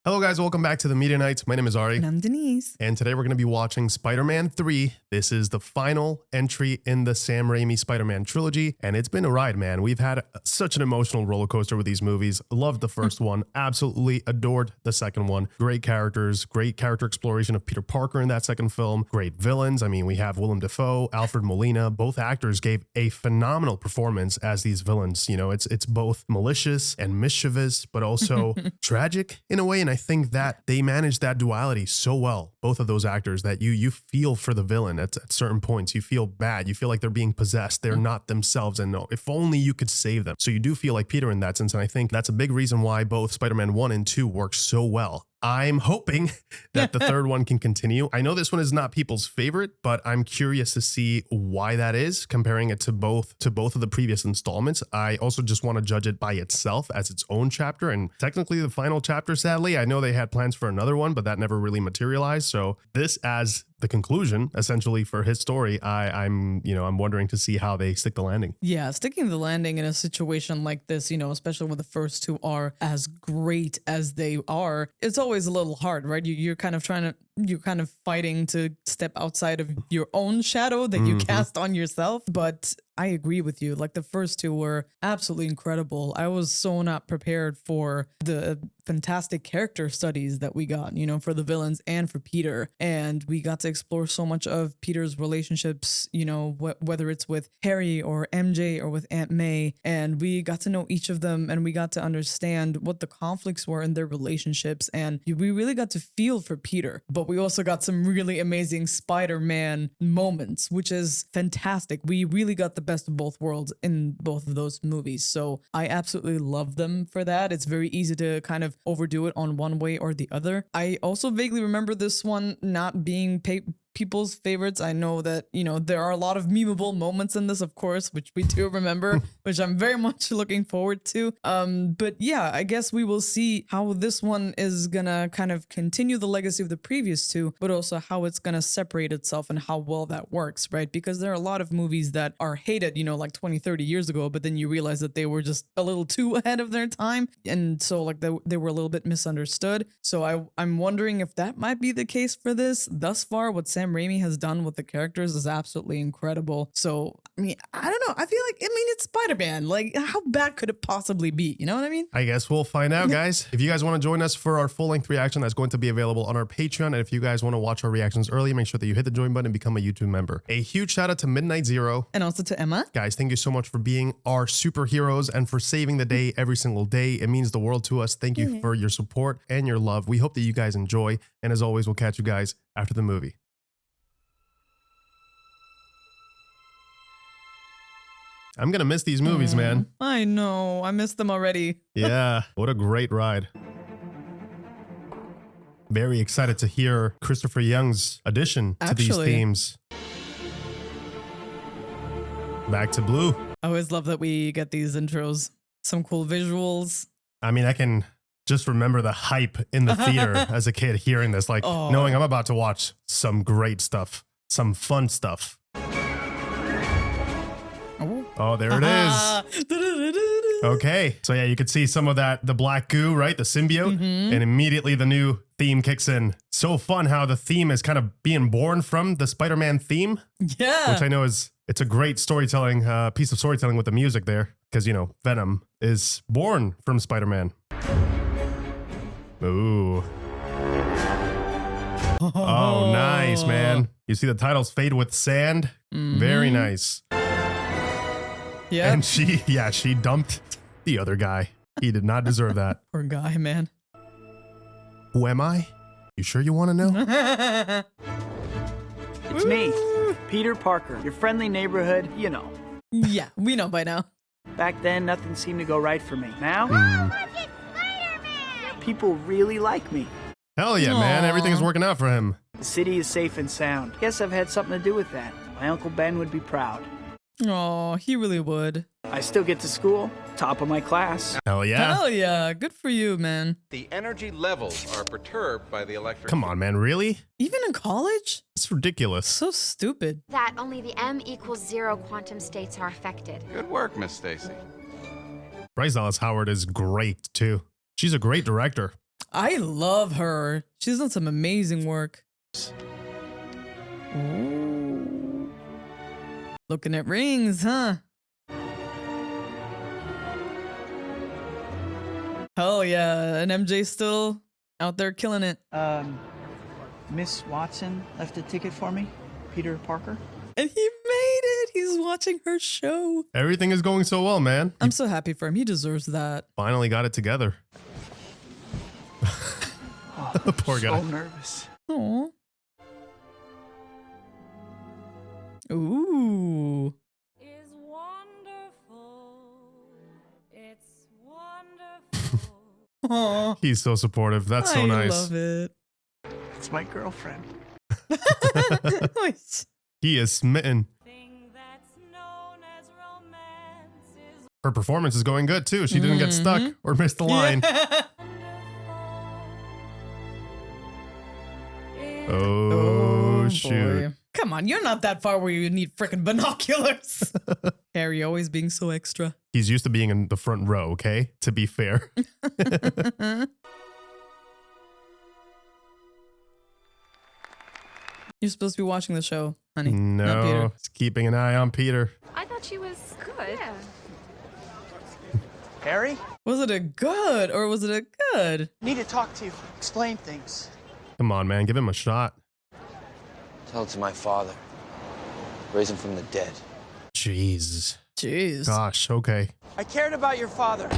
Hello guys, welcome back to the Media Nights. My name is Ari. And I'm Denise. And today we're going to be watching Spider-Man 3. This is the final entry in the Sam Raimi Spider-Man trilogy. And it's been a ride, man. We've had such an emotional roller coaster with these movies. Loved the first one. Absolutely adored the second one. Great characters, great character exploration of Peter Parker in that second film. Great villains. I mean, we have Willem Dafoe, Alfred Molina. Both actors gave a phenomenal performance as these villains. You know, it's both malicious and mischievous, but also tragic in a way. And I think that they managed that duality so well, both of those actors, that you feel for the villain at certain points. You feel bad. You feel like they're being possessed. They're not themselves. And no, if only you could save them. So you do feel like Peter in that sense. And I think that's a big reason why both Spider-Man 1 and 2 work so well. I'm hoping that the third one can continue. I know this one is not people's favorite, but I'm curious to see why that is, comparing it to both of the previous installments. I also just want to judge it by itself as its own chapter, and technically the final chapter, sadly. I know they had plans for another one, but that never really materialized. So this as the conclusion, essentially, for his story, I'm wondering to see how they stick the landing. Yeah, sticking the landing in a situation like this, especially when the first two are as great as they are, it's always a little hard, right? You're kind of fighting to step outside of your own shadow that you cast on yourself. But I agree with you. Like, the first two were absolutely incredible. I was so not prepared for the fantastic character studies that we got, for the villains and for Peter. And we got to explore so much of Peter's relationships, whether it's with Harry or MJ or with Aunt May. And we got to know each of them, and we got to understand what the conflicts were in their relationships. And we really got to feel for Peter. But we also got some really amazing Spider-Man moments, which is fantastic. We really got the best of both worlds in both of those movies. So I absolutely love them for that. It's very easy to kind of overdo it on one way or the other. I also vaguely remember this one not being people's favorites. I know that, there are a lot of memeable moments in this, of course, which we do remember, which I'm very much looking forward to. But yeah, I guess we will see how this one is gonna kind of continue the legacy of the previous two, but also how it's gonna separate itself and how well that works, right? Because there are a lot of movies that are hated, like 20, 30 years ago, but then you realize that they were just a little too ahead of their time. And so like they were a little bit misunderstood. So I'm wondering if that might be the case for this. Thus far, what Sam Raimi has done with the characters is absolutely incredible. So, I mean, I don't know. I feel like, it's Spider-Man. Like, how bad could it possibly be? You know what I mean? I guess we'll find out, guys. If you guys want to join us for our full-length reaction, that's going to be available on our Patreon. And if you guys want to watch our reactions early, make sure that you hit the join button and become a YouTube member. A huge shout out to Midnight Zero. And also to Emma. Guys, thank you so much for being our superheroes and for saving the day every single day. It means the world to us. Thank you for your support and your love. We hope that you guys enjoy. And as always, we'll catch you guys after the movie. I'm going to miss these movies, man. I know. I missed them already. Yeah. What a great ride. Very excited to hear Christopher Young's addition to these themes. Back to blue. I always love that we get these intros. Some cool visuals. I mean, I can just remember the hype in the theater as a kid hearing this, like knowing I'm about to watch some great stuff, some fun stuff. Oh, there it is. Okay. So yeah, you could see some of that, the black goo, right? The symbiote. And immediately the new theme kicks in. So fun how the theme is kind of being born from the Spider-Man theme. Yeah. Which I know it's a great storytelling, piece of storytelling with the music there. Because, Venom is born from Spider-Man. Ooh. Oh, nice, man. You see the titles fade with sand. Very nice. Yeah. And she dumped the other guy. He did not deserve that. Poor guy, man. Who am I? You sure you want to know? It's me, Peter Parker, your friendly neighborhood, Yeah, we know by now. Back then, nothing seemed to go right for me. Now, people really like me. Hell yeah, man. Everything's working out for him. The city is safe and sound. Guess I've had something to do with that. My Uncle Ben would be proud. Oh, he really would. I still get to school, top of my class. Hell yeah. Hell yeah. Good for you, man. The energy levels are perturbed by the electric... Come on, man. Really? Even in college? It's ridiculous. So stupid. That only the M=0 quantum states are affected. Good work, Miss Stacy. Bryce Dallas Howard is great, too. She's a great director. I love her. She's done some amazing work. Ooh. Looking at rings, huh? Hell yeah. And MJ's still out there killing it. Miss Watson left a ticket for me. Peter Parker. And he made it. He's watching her show. Everything is going so well, man. I'm so happy for him. He deserves that. Finally got it together. Poor guy. So nervous. Aw. Ooh. Is wonderful. It's wonderful. Aw. He's so supportive. That's so nice. I love it. It's my girlfriend. He is smitten. Thing that's known as romance is Her performance is going good too. She didn't get stuck or miss the line. Oh, shoot. Boy. Come on, you're not that far where you need freaking binoculars. Harry always being so extra. He's used to being in the front row, okay? To be fair. You're supposed to be watching the show, honey. not No, Peter. he's keeping an eye on Peter. I thought she was good. Yeah. Harry? Was it a good or was it a good? Need to talk to you. Explain things. Come on, man. Give him a shot. Tell it to my father. Raise him from the dead. Jeez. Jeez. Gosh, okay. I cared about your father.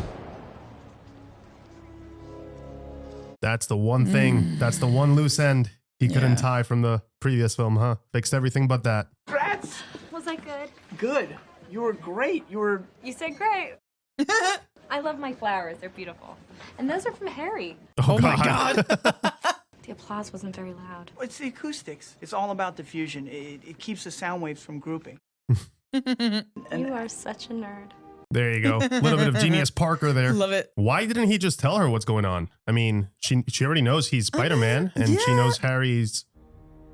That's the one thing. That's the one loose end he couldn't tie from the previous film, huh? Fixed everything but that. Congrats. Was I good? Good. You were great. You said great. I love my flowers. They're beautiful. And those are from Harry. Oh my God. The applause wasn't very loud. It's the acoustics. It's all about diffusion. It keeps the sound waves from grouping. You are such a nerd. There you go. A little bit of Genius Parker there. Love it. Why didn't he just tell her what's going on? I mean, she already knows he's Spider-Man, and she knows Harry's...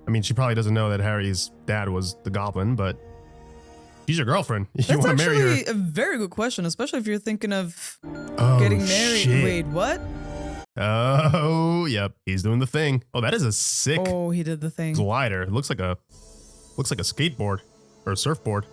I mean, she probably doesn't know that Harry's dad was the Goblin, but she's your girlfriend. You That's want to marry her. actually a very good question, especially if you're thinking of Oh, getting married. shit. Wait, what? Oh, yep. He's doing the thing. Oh, that is a sick Oh, he did the thing. glider. It looks like a skateboard or a surfboard.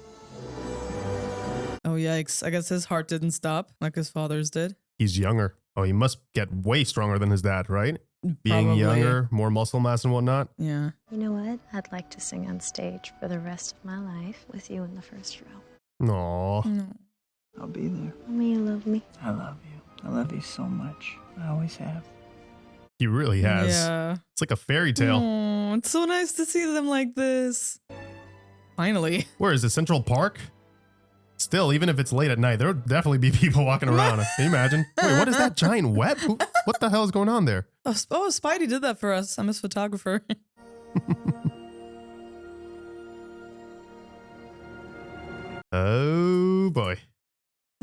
Oh, yikes. I guess his heart didn't stop like his father's did. He's younger. Oh, he must get way stronger than his dad, right? Being Probably. younger, more muscle mass and whatnot. Yeah. You know what? I'd like to sing on stage for the rest of my life with you in the first row. Aw. No. I'll be there. Tell me you love me. I love you. I love you so much. I always have. He really has. Yeah. It's like a fairy tale. Oh, it's so nice to see them like this. Finally. Where is it? Central Park? Still, even if it's late at night, there'll definitely be people walking around. Can you imagine? Wait, what is that giant web? What the hell is going on there? Oh, Spidey did that for us. I'm his photographer. Oh boy.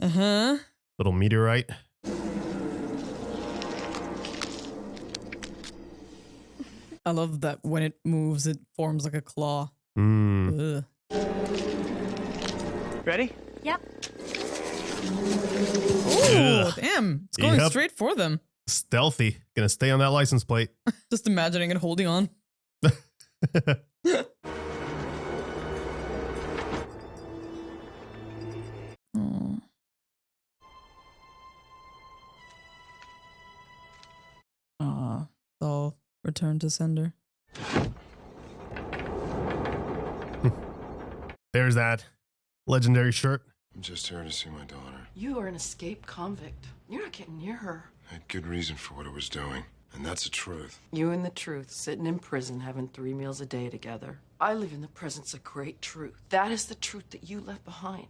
Uh-huh. Little meteorite. I love that when it moves, it forms like a claw. Mm. Ugh. Ready? Yep. Oh, damn. It's going Yep. straight for them. Stealthy. Gonna stay on that license plate. Just imagining it holding on. Oh. I'll return to sender. There's that legendary shirt. I'm just here to see my daughter. You are an escaped convict. You're not getting near her. I had good reason for what I was doing, and that's the truth. You and the truth, sitting in prison, having 3 meals a day together. I live in the presence of great truth. That is the truth that you left behind.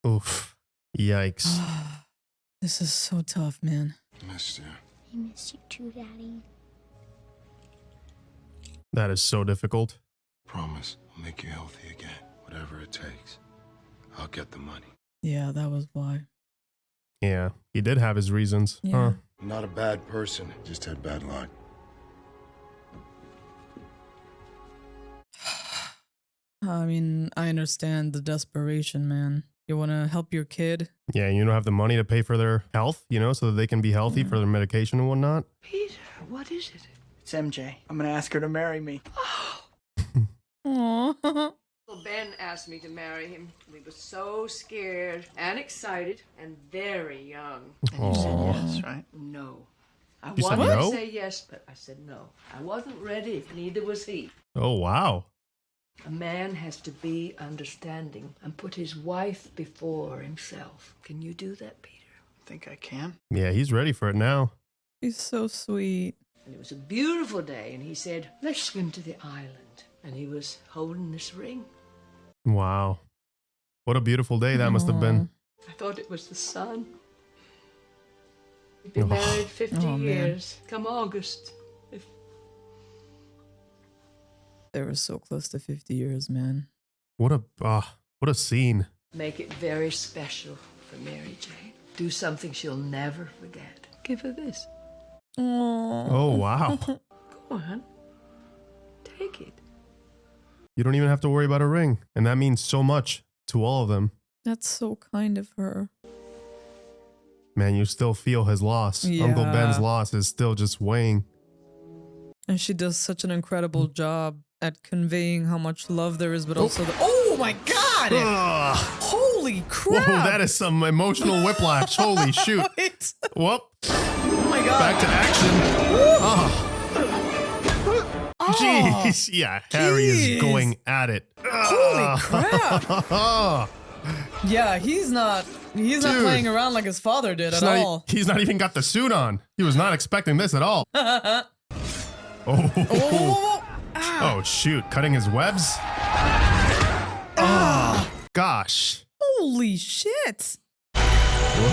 Oof. Yikes. This is so tough, man. Missed you. I miss you too, Daddy. That is so difficult. Promise, I'll make you healthy again. Whatever it takes. I'll get the money. Yeah, that was why. Yeah, he did have his reasons. Yeah. Huh. I'm not a bad person, just had bad luck. I mean, I understand the desperation, man. You want to help your kid? Yeah, you don't have the money to pay for their health, so that they can be healthy for their medication and whatnot. Pete, What is it? It's MJ. I'm gonna ask her to marry me. Aww. Well, Ben asked me to marry him. We were so scared and excited and very young. And you said yes, right? No. I You said wanted no? to say yes, but I said no. I wasn't ready. Neither was he. Oh, wow. A man has to be understanding and put his wife before himself. Can you do that, Peter? Think I can? Yeah, he's ready for it now. He's so sweet. And it was a beautiful day, and he said, let's swim to the island. And he was holding this ring. Wow. What a beautiful day that must have been. I thought it was the sun. We've been married 50 years. Come August. They were so close to 50 years, man. What a scene. Make it very special for Mary Jane. Do something she'll never forget. Give her this. Aww. Oh, wow. Go on. Take it. You don't even have to worry about a ring. And that means so much to all of them. That's so kind of her. Man, you still feel his loss. Yeah. Uncle Ben's loss is still just weighing. And she does such an incredible job at conveying how much love there is, but also the— oh my God! Ugh. Holy crap! Whoa, that is some emotional whiplash. Holy shoot. Wait. Whoop. Oh my God. Back to action. Oh. Jeez. Yeah, Harry is going at it. Holy crap. Yeah, he's not playing around like his father did at all. He's not even got the suit on. He was not expecting this at all. Oh, shoot. Cutting his webs? Oh, gosh. Holy shit. Whoa.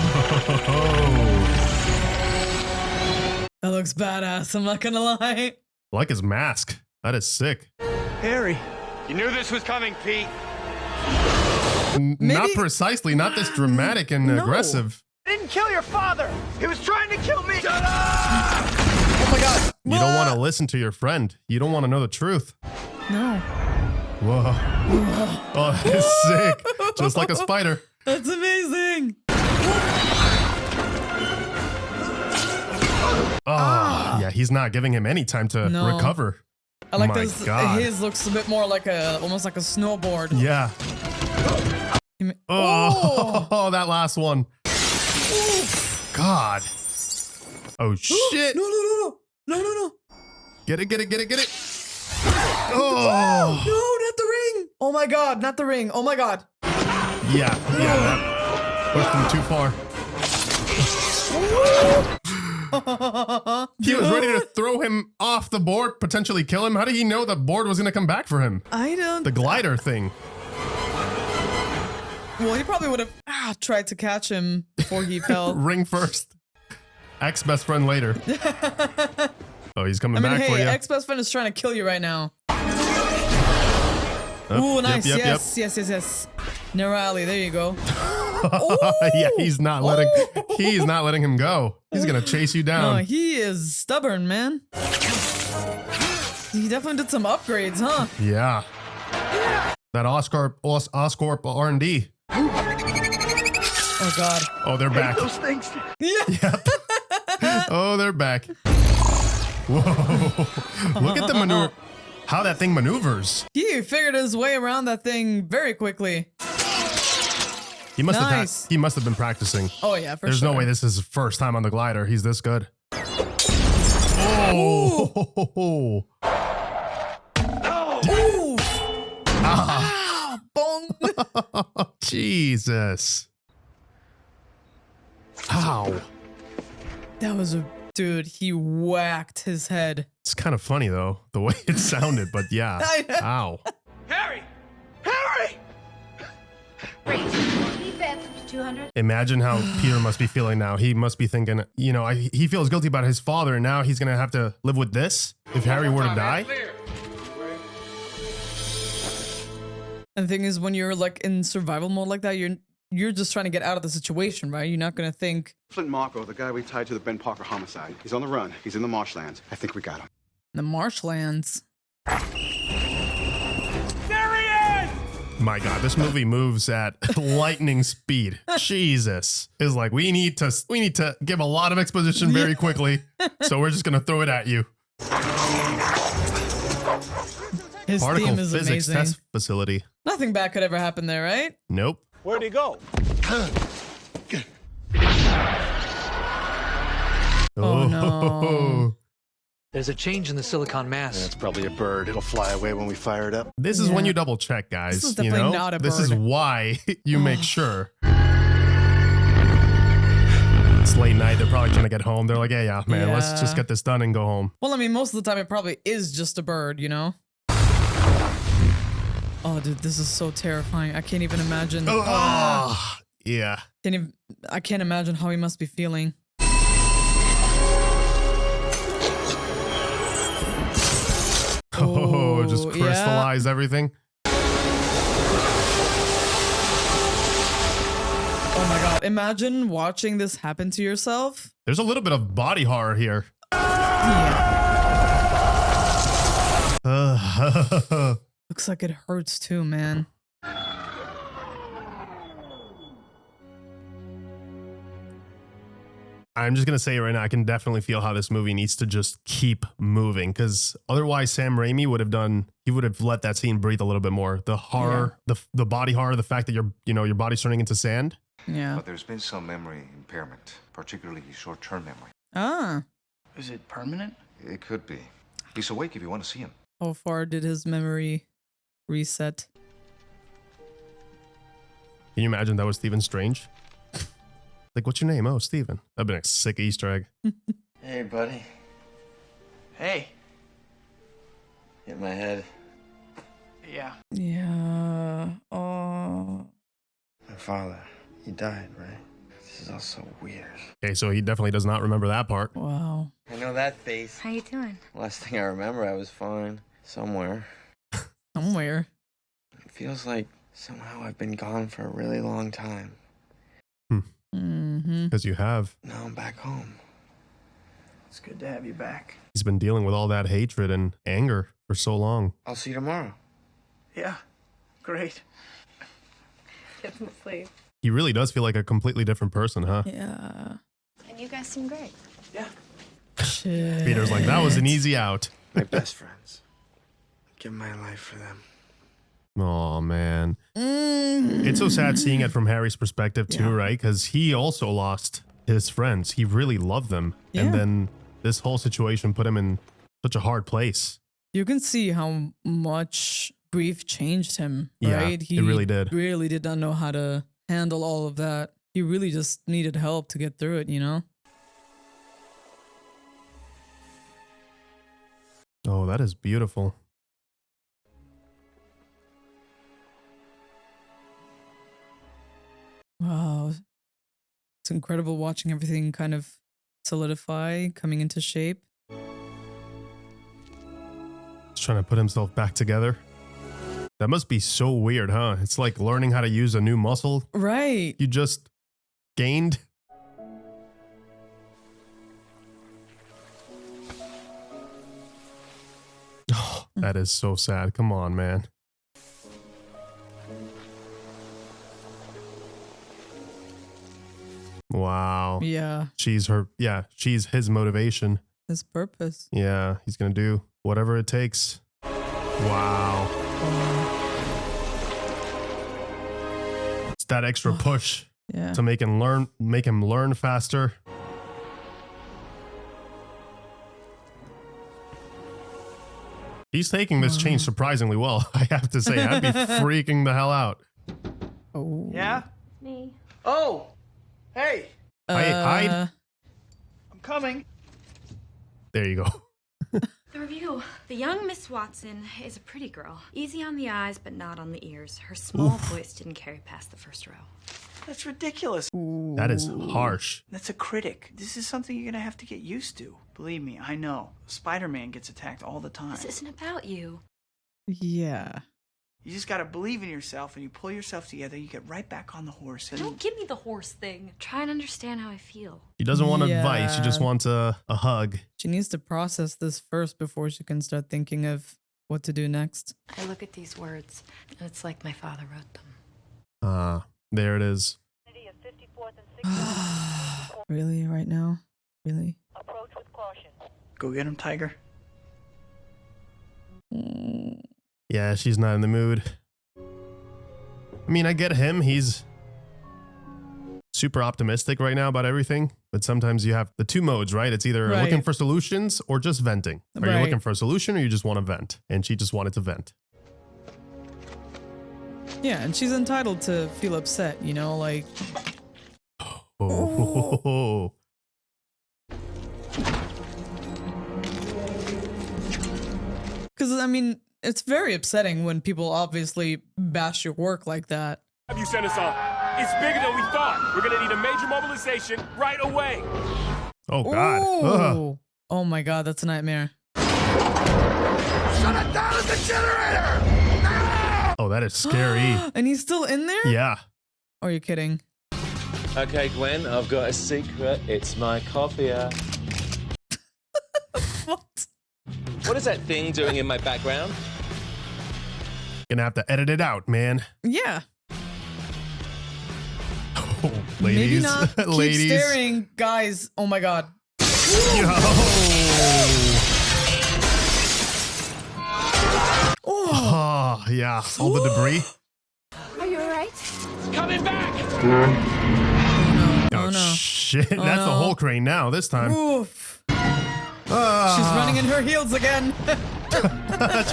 That looks badass, I'm not gonna lie. I like his mask. That is sick. Harry. You knew this was coming, Pete. Not precisely. Not this dramatic and aggressive. I didn't kill your father. He was trying to kill me. Oh my God. You don't want to listen to your friend. You don't want to know the truth. No. Whoa. Oh, that is sick. Just like a spider. That's amazing. Oh, yeah, he's not giving him any time to recover. I like My this. God. His looks a bit more like almost like a snowboard. Yeah. Oh, that last one. God. Oh, shit. No. Get it. Oh, no, not the ring. Oh my God, not the ring. Oh my God. Yeah, that pushed him too far. He was ready to throw him off the board, potentially kill him. How did he know the board was going to come back for him? I don't. The glider thing. Well, he probably would have tried to catch him before he fell. Ring first. Ex-best friend later. Oh, he's coming back for you. Ex-best friend is trying to kill you right now. Ooh, nice. Yes. Neurali, there you go. Yeah, he's not letting him go. He's gonna chase you down. No, he is stubborn, man. He definitely did some upgrades, huh? Yeah. That Oscorp R&D. Oh God. Oh, they're back. Those things. Yeah. Yep. Oh, they're back. Whoa. Look at the maneuver. How that thing maneuvers. He figured his way around that thing very quickly. He must have been practicing. Oh yeah, for There's sure. no way this is his first time on the glider. He's this good. Oh. Ooh. Bong. Jesus. Ow. That was dude, he whacked his head. It's kind of funny though, the way it sounded, but yeah. Ow. Harry! Keep it 200. Imagine how Peter must be feeling now. He must be thinking, he feels guilty about his father, and now he's going to have to live with this if Harry were to die. And the thing is, when you're like in survival mode like that, you're just trying to get out of the situation, right? You're not going to think. Flint Marco, the guy we tied to the Ben Parker homicide. He's on the run. He's in the marshlands. I think we got him. The marshlands. There he is! My God, this movie moves at lightning speed. Jesus. It's like we need to give a lot of exposition very quickly. So we're just gonna throw it at you. His Particle theme is physics amazing. test facility. Nothing bad could ever happen there, right? Nope. Where'd he go? Oh, no. There's a change in the silicon mass. That's probably a bird. It'll fly away when we fire it up. This is when you double check, guys. This is definitely not a This is bird. why you make sure. It's late night. They're probably trying to get home. They're like, hey, yeah, man, let's just get this done and go home. Well, I mean, most of the time it probably is just a bird, you know? Oh, dude, this is so terrifying. I can't even imagine. Yeah. I can't imagine how he must be feeling. Oh, just crystallize everything. Oh my God. Imagine watching this happen to yourself. There's a little bit of body horror here. Looks like it hurts too, man. I'm just going to say right now, I can definitely feel how this movie needs to just keep moving, because otherwise Sam Raimi would have let that scene breathe a little bit more. The horror, the body horror, the fact that your body's turning into sand. Yeah. But there's been some memory impairment, particularly short-term memory. Ah. Is it permanent? It could be. He's awake if you want to see him. How far did his memory reset? Can you imagine that was Stephen Strange? Like, what's your name? Oh, Stephen. That'd been a sick Easter egg. Hey, buddy. Hey. Hit my head. Yeah. Yeah. Oh. My father, he died, right? This is all so weird. Okay, so he definitely does not remember that part. Wow. I know that face. How you doing? Last thing I remember, I was fine. Somewhere. Somewhere. It feels like somehow I've been gone for a really long time. Because you have. Now I'm back home. It's good to have you back. He's been dealing with all that hatred and anger for so long. I'll see you tomorrow. Yeah. Great. Get some sleep. He really does feel like a completely different person, huh? Yeah. And you guys seem great. Yeah. Shit. Peter's like, that was an easy out. My best friends. Give my life for them. Oh, man. It's so sad seeing it from Harry's perspective, too, right? Because he also lost his friends. He really loved them. Yeah. And then this whole situation put him in such a hard place. You can see how much grief changed him, Yeah, right? it really did. Really did not know how to handle all of that. He really just needed help to get through it, you know? Oh, that is beautiful. Wow. It's incredible watching everything kind of solidify, coming into shape. He's trying to put himself back together. That must be so weird, huh? It's like learning how to use a new muscle Right. you just gained. Oh, that is so sad. Come on, man. Wow. Yeah. She's his motivation. His purpose. Yeah, he's gonna do whatever it takes. Wow. It's that extra push Yeah. to make him learn faster. He's taking this change surprisingly well, I have to say. I'd be freaking the hell out. Oh. Yeah? Me. Oh! Hey! Hide. I'm coming. There you go. The review. The young Miss Watson is a pretty girl. Easy on the eyes, but not on the ears. Her small voice didn't carry past the first row. That's ridiculous. That is harsh. That's a critic. This is something you're gonna have to get used to. Believe me, I know. Spider-Man gets attacked all the time. This isn't about you. Yeah. You just gotta believe in yourself, and you pull yourself together, you get right back on the horse. And Don't give me the horse thing. Try and understand how I feel. He doesn't want advice. He just wants a hug. She needs to process this first before she can start thinking of what to do next. I look at these words, and it's like my father wrote them. There it is. Really, right now? Really? Go get him, Tiger. Yeah, she's not in the mood. I mean, I get him. He's super optimistic right now about everything. But sometimes you have the two modes, right? It's either Right. looking for solutions or just venting. Are you Right. looking for a solution or you just want to vent? And she just wanted to vent. Yeah, and she's entitled to feel upset, you know, like. Oh. Because, I mean, it's very upsetting when people obviously bash your work like that. Have you sent us on? It's bigger than we thought. We're gonna need a major mobilization right away. Oh, God. Ugh. Ooh. Oh my God, that's a nightmare. Shut it down at the generator! Oh, that is scary. And he's still in there? Yeah. Are you kidding? Okay, Gwen, I've got a secret. It's my copier. What? What is that thing doing in my background? Gonna have to edit it out, man. Yeah. Oh, Maybe ladies. not. Keep Ladies. staring, guys. Oh my God. Yo. Oh, yeah. All the debris. Are you alright? It's coming back! Oh, no. shit. Oh, That's the no. whole crane now this time. Oof. Ah. She's running in her heels again.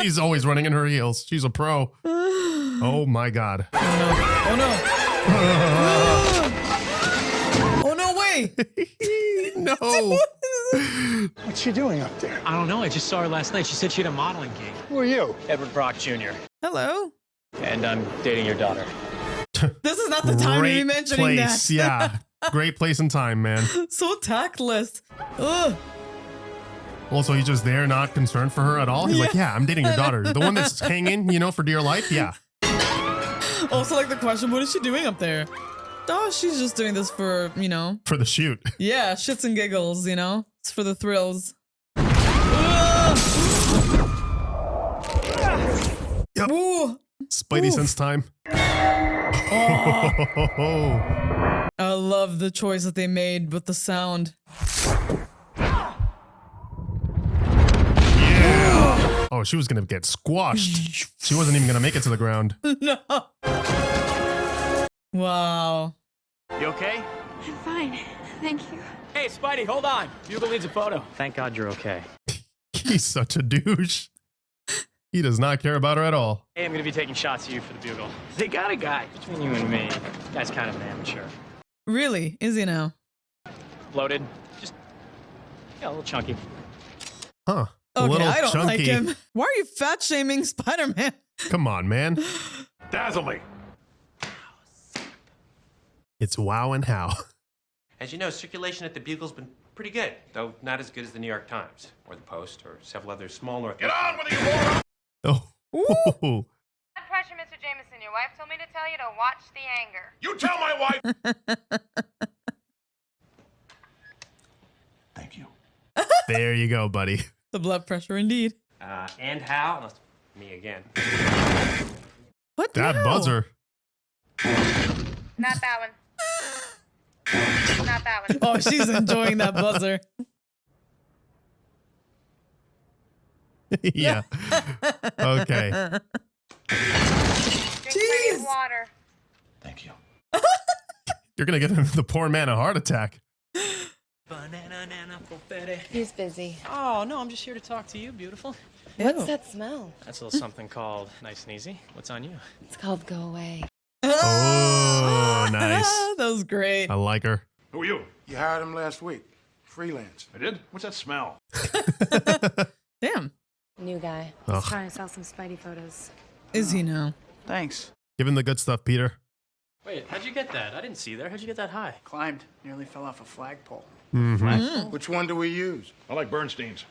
She's always running in her heels. She's a pro. Oh, my God. Oh no. Oh no, way. No. What's she doing up there? I don't know. I just saw her last night. She said she had a modeling gig. Who are you? Edward Brock Jr. Hello. And I'm dating your daughter. This is not the time to be Great mentioning place. that. Yeah. Great place and time, man. So tactless. Ugh. Also, he's just there, not concerned for her at all. He's like, yeah, I'm dating your daughter. The one that's hanging, you know, for dear life. Yeah. Also, like the question, what is she doing up there? Oh, she's just doing this for, you know. For the shoot. Yeah, shits and giggles, you know. It's for the thrills. Yep. Ooh. Spidey Oof. sense time. I love the choice that they made with the sound. Yeah. Oh, she was going to get squashed. She wasn't even going to make it to the ground. No. Wow. You okay? I'm fine. Thank you. Hey, Spidey, hold on. Bugle needs a photo. Thank God you're okay. He's such a douche. He does not care about her at all. Hey, I'm going to be taking shots of you for the Bugle. They got a guy. Between you and me, the guy's kind of an amateur. Really? Is he now? Bloated. Just, yeah, a little chunky. Huh. A Okay, little I don't like chunky. him. Why are you fat shaming Spider-Man? Come on, man. Dazzle me. It's wow and how. As you know, circulation at the Bugle's been pretty good, though not as good as the New York Times, or the Post, or several other small North... Get on with it, Oh. Ooh. Blood pressure, Mr. Jameson. Your wife told me to tell you to watch the anger. You tell my wife! Thank you. There you go, buddy. The blood pressure, indeed. And how? Me again. What? That now? buzzer. Not that one. Not that one. Oh, she's enjoying that buzzer. Yeah. Okay. Drink plenty of water. Thank you. You're going to give the poor man a heart attack. He's busy. Oh, no, I'm just here to talk to you, beautiful. What's that smell? That's a little something called nice and easy. What's on you? It's called Go Away. Oh, nice. That was great. I like her. Who are you? You hired him last week. Freelance. I did? What's that smell? Damn. New guy. Ugh. He's trying to sell some Spidey photos. Is he now? Thanks. Give him the good stuff, Peter. Wait, how'd you get that? I didn't see there. How'd you get that high? Climbed. Nearly fell off a flagpole. Mm-hmm. Which one do we use? I like Bernstein's.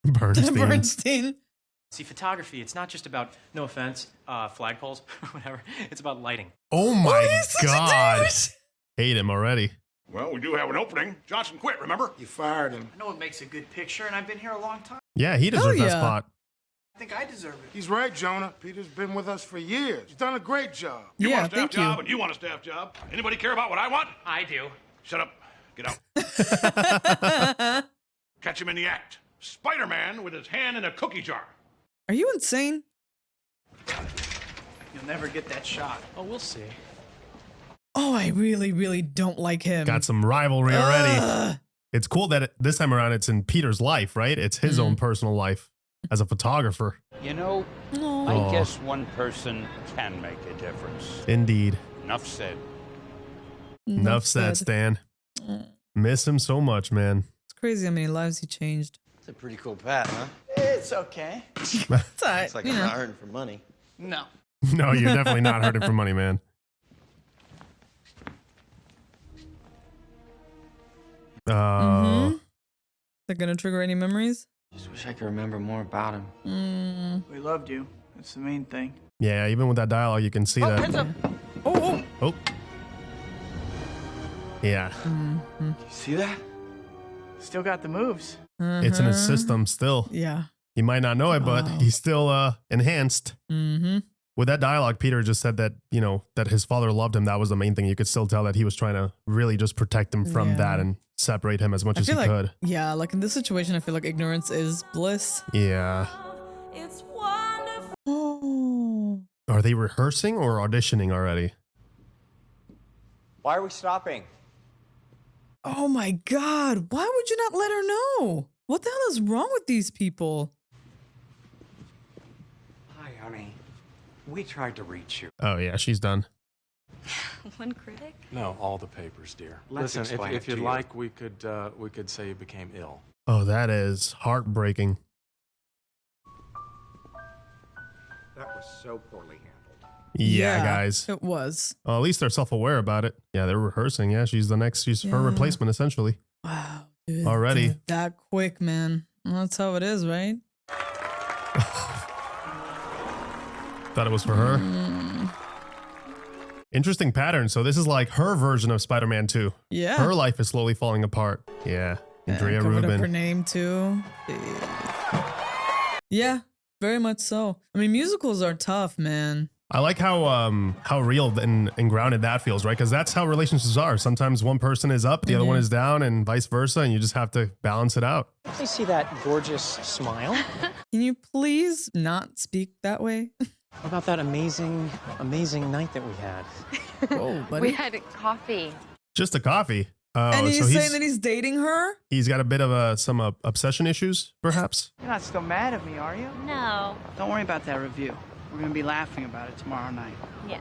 Bernstein. Bernstein. See, photography, it's not just about, no offense, flagpoles or whatever. It's about lighting. Oh my he's such a God. douche. Hate him already. Well, we do have an opening. Johnson quit, remember? You fired him. I know it makes a good picture, and I've been here a long time. Yeah, he deserves that yeah. spot. think I deserve it. He's right, Jonah. Peter's been with us for years. He's done a great job. You Yeah, want a staff thank you. job, and you want a staff job. Anybody care about what I want? I do. Shut up. Get out. Catch him in the act. Spider-Man with his hand in a cookie jar. Are you insane? You'll never get that shot. Oh, we'll see. Oh, I really, really don't like him. Got some rivalry already. It's cool that this time around it's in Peter's life, right? It's his own personal life as a photographer. You know, I guess one person can make a difference. Indeed. Enough said. Enough said, Stan. Miss him so much, man. It's crazy how many lives he changed. It's a pretty cool pat, huh? It's okay. It's all right, It's like you I'm know. not hurting for money. No. No, you're definitely not hurting for money, man. They're gonna trigger any memories? Just wish I could remember more about him. We loved you. That's the main thing. Yeah, even with that dialogue, you can see that. Hands up. Oh. Yeah. You see that? Still got the moves. It's in his system still. Yeah. He might not know it, but he's still enhanced. Mm-hmm. With that dialogue, Peter just said that, you know, that his father loved him. That was the main thing. You could still tell that he was trying to really just protect him from that and separate him as much as he could. Yeah, like in this situation, I feel like ignorance is bliss. Yeah. It's wonderful. Oh. Are they rehearsing or auditioning already? Why are we stopping? Oh my God. Why would you not let her know? What the hell is wrong with these people? Hi, honey. We tried to reach you. Oh, yeah, she's done. One critic? No, all the papers, dear. Let's Listen, explain if it you'd to you. like, we could say you became ill. Oh, that is heartbreaking. That was so poorly handled. Yeah, guys. It was. Well, at least they're self-aware about it. Yeah, they're rehearsing. Yeah, she's her replacement, essentially. Wow. Dude, Already. that quick, man. Well, that's how it is, right? Thought it was for her. Interesting pattern. So this is like her version of Spider-Man 2. Yeah. Her life is slowly falling apart. Yeah. Andrea Covered up her Rubin. name too. Yeah, very much so. I mean, musicals are tough, man. I like how real and grounded that feels, right? Because that's how relationships are. Sometimes one person is up, the other one is down, and vice versa, and you just have to balance it out. Please see that gorgeous smile. Can you please not speak that way? What about that amazing night that we had? Whoa, buddy. We had coffee. Just a coffee. Oh, And he's so saying that he's dating her? he's got a bit of some obsession issues, perhaps. You're not still mad at me, are you? No. Don't worry about that review. We're gonna be laughing about it tomorrow night. Yeah.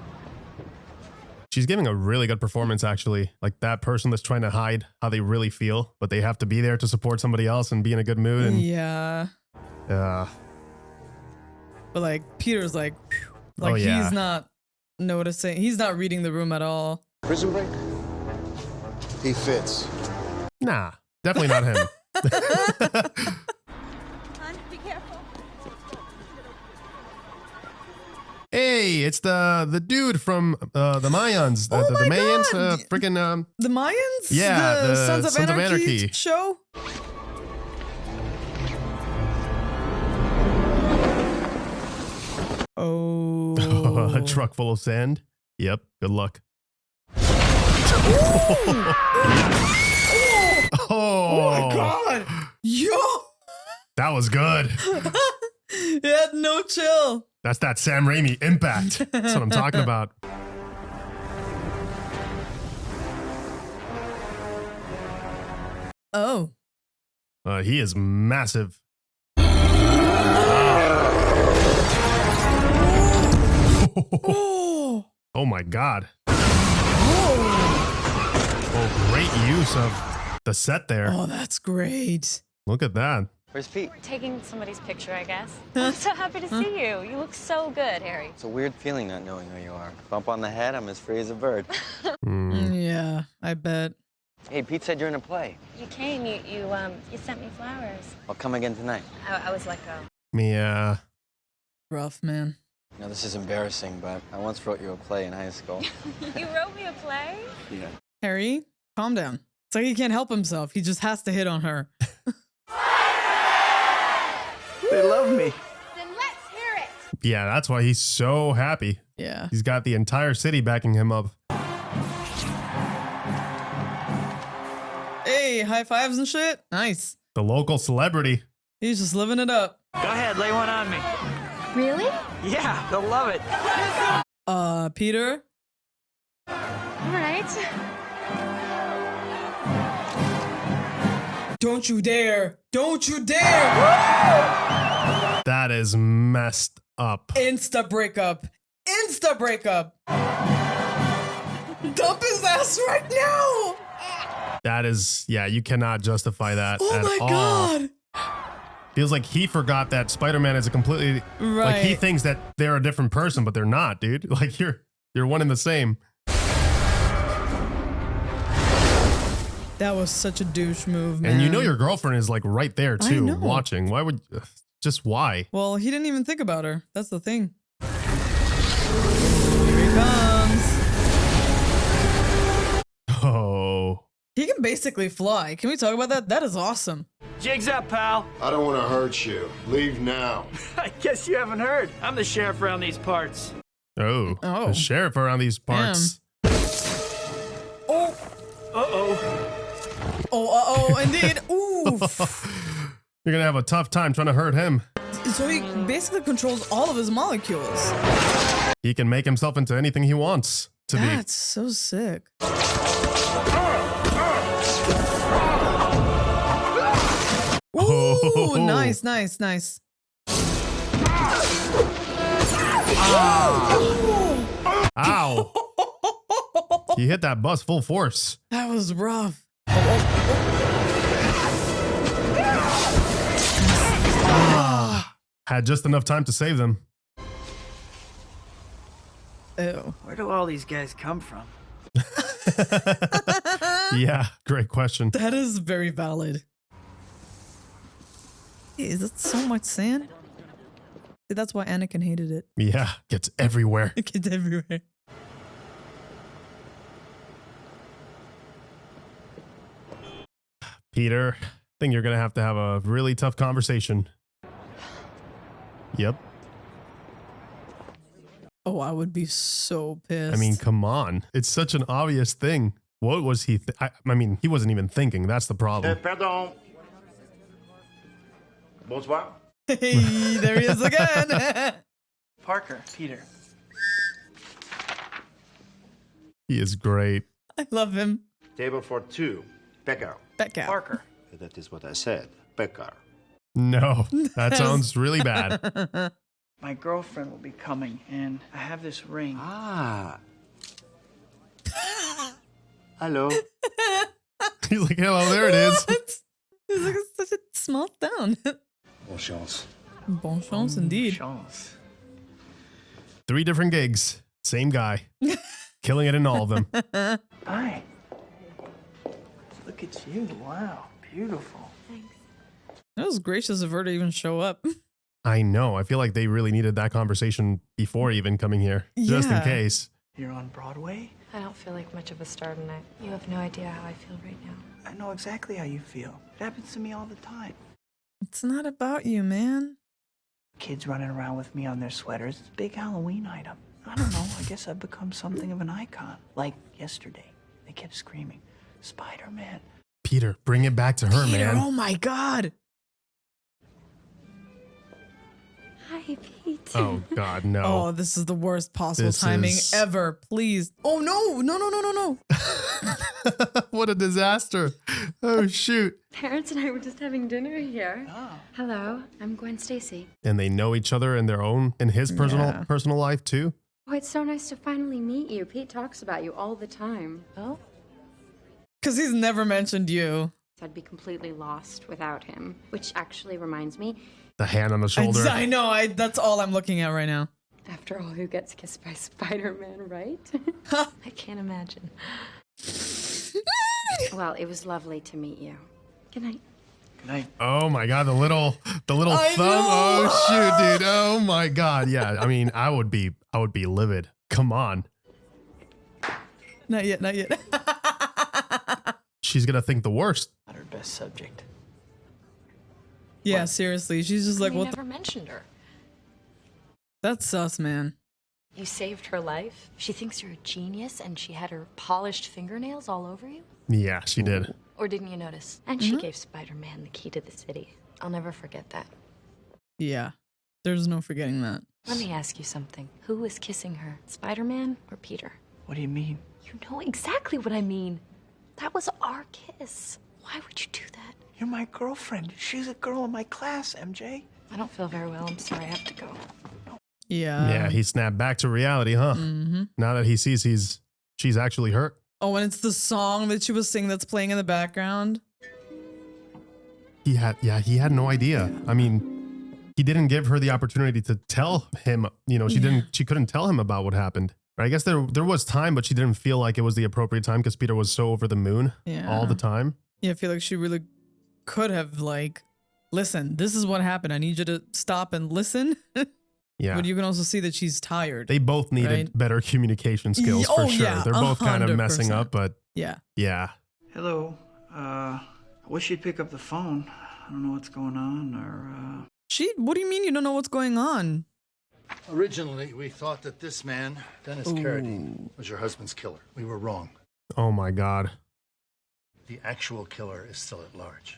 She's giving a really good performance, actually. Like that person that's trying to hide how they really feel, but they have to be there to support somebody else and be in a good mood. And Yeah. yeah. But like, Peter's like Oh, yeah. he's not noticing. He's not reading the room at all. Prison Break? He fits. Nah, definitely not him. Hon, be careful. Hey, it's the dude from the Mayans, the Mayans, freaking The Mayans? yeah, the the Sons of Anarchy show? Oh. a truck full of sand. Yep. Good luck. Oh my God. Yo. That was good. He had no chill. That's that Sam Raimi impact. That's what I'm talking about. Oh. He is massive. Oh my God. Oh, great use of the set there. Oh, that's great. Look at that. Where's Pete? We're taking somebody's picture, I guess. I'm so happy to see you. You look so good, Harry. It's a weird feeling not knowing who you are. Bump on the head, I'm as free as a bird. Yeah, I bet. Hey, Pete said you're in a play. You came. You sent me flowers. I'll come again tonight. I was let go. Yeah. Rough, man. You know, this is embarrassing, but I once wrote you a play in high school. You wrote me a play? Yeah. Harry, calm down. It's like he can't help himself. He just has to hit on her. They love me. Then let's Yeah, that's why he's so happy. Yeah. He's got the entire city backing him up. Hey, high fives and shit. Nice. The local celebrity. He's just living it up. Go ahead, lay one on me. Really? Yeah, they'll love it. Peter? All right. Don't you dare. Don't you dare. That is messed up. Insta breakup. Insta breakup. Dump his ass right now. That is, yeah, you cannot justify that Oh at my all. God. Feels like he forgot that Spider-Man is a completely, like he Right. thinks that they're a different person, but they're not, dude. Like you're one and the same. That was such a douche move, man. And you know your girlfriend is like right there I too, know. watching. Why would, just why? Well, he didn't even think about her. That's the thing. Here he comes. Oh. He can basically fly. Can we talk about that? That is awesome. Jigs up, pal. I don't want to hurt you. Leave now. I guess you haven't heard. I'm the sheriff around these parts. Oh. Oh. The sheriff around these parts. Oh. Uh-oh. Oh, indeed. Oof. You're gonna have a tough time trying to hurt him. So he basically controls all of his molecules. He can make himself into anything he wants to be. That's so sick. Ooh, nice, nice, nice. Ow. He hit that bus full force. That was rough. Had just enough time to save them. Ew. Where do all these guys come from? Yeah, great question. That is very valid. Hey, is that so much sand? See, that's why Anakin hated it. Yeah, gets everywhere. It gets everywhere. Peter, I think you're gonna have a really tough conversation. Yep. Oh, I would be so pissed. I mean, come on. It's such an obvious thing. What was he? I mean, he wasn't even thinking. That's the problem. Pardon. Bonsoir. Hey, there he is again. Parker, Peter. He is great. I love him. Table for two. Becker. Becca. Parker. That is what I said. Becker. No, that sounds really bad. My girlfriend will be coming, and I have this ring. Ah. Hello. He's like, hello, there it is. It's like such a small town. Bon chance. Bon chance indeed. Chance. 3 different gigs. Same guy. Killing it in all of them. Hi. Look at you. Wow. Beautiful. Thanks. That was gracious of her to even show up. I know. I feel like they really needed that conversation before even coming here. Just in Yeah. case. You're on Broadway? I don't feel like much of a star tonight. You have no idea how I feel right now. I know exactly how you feel. It happens to me all the time. It's not about you, man. Kids running around with me on their sweaters. It's a big Halloween item. I don't know. I guess I've become something of an icon. Like yesterday, they kept screaming, Spider-Man. Peter, bring it back to her, Peter, man. oh my God. Hi, Pete. Oh, God, no. Oh, this is the worst possible This timing is- ever. Please. Oh, no. No, no, no, no, no. What a disaster. Oh, shoot. Parents and I were just having dinner here. Oh. Hello, I'm Gwen Stacy. And they know each other in their own, in his personal life, too. Oh, it's so nice to finally meet you. Pete talks about you all the time. Oh? Because he's never mentioned you. I'd be completely lost without him. Which actually reminds me, The hand on the shoulder. I know. That's all I'm looking at right now. after all, who gets kissed by Spider-Man, right? I can't imagine. Well, it was lovely to meet you. Good night. Good night. Oh my God, the little I thumb. know. Oh shoot, dude. Oh my God. Yeah. I mean, I would be livid. Come on. Not yet, not yet. She's gonna think the worst. Not her best subject. Yeah, seriously. She's just like, We what never mentioned her. That's sus, man. You saved her life? She thinks you're a genius and she had her polished fingernails all over you? Yeah, she did. Or didn't you notice? And she gave Spider-Man the key to the city. I'll never forget that. Yeah, there's no forgetting that. Let me ask you something. Who was kissing her, Spider-Man or Peter? What do you mean? You know exactly what I mean. That was our kiss. Why would you do that? You're my girlfriend. She's a girl in my class, MJ. I don't feel very well. I'm sorry. I have to go. Yeah. Yeah, he snapped back to reality, huh? Now that he sees she's actually hurt. Oh, and it's the song that she was singing that's playing in the background. He had no idea. I mean, he didn't give her the opportunity to tell him, she couldn't tell him about what happened. I guess there was time, but she didn't feel like it was the appropriate time because Peter was so over the moon all the time. Yeah, I feel like she really could have listen, this is what happened. I need you to stop and listen. Yeah. But you can also see that she's tired. They both needed better communication skills for sure. Yeah, they're both kind of messing up, but yeah. Hello. I wish you'd pick up the phone. I don't know what's going on, or What do you mean you don't know what's going on? Originally, we thought that this man, Dennis Carradine, was your husband's killer. We were wrong. Oh my God. The actual killer is still at large.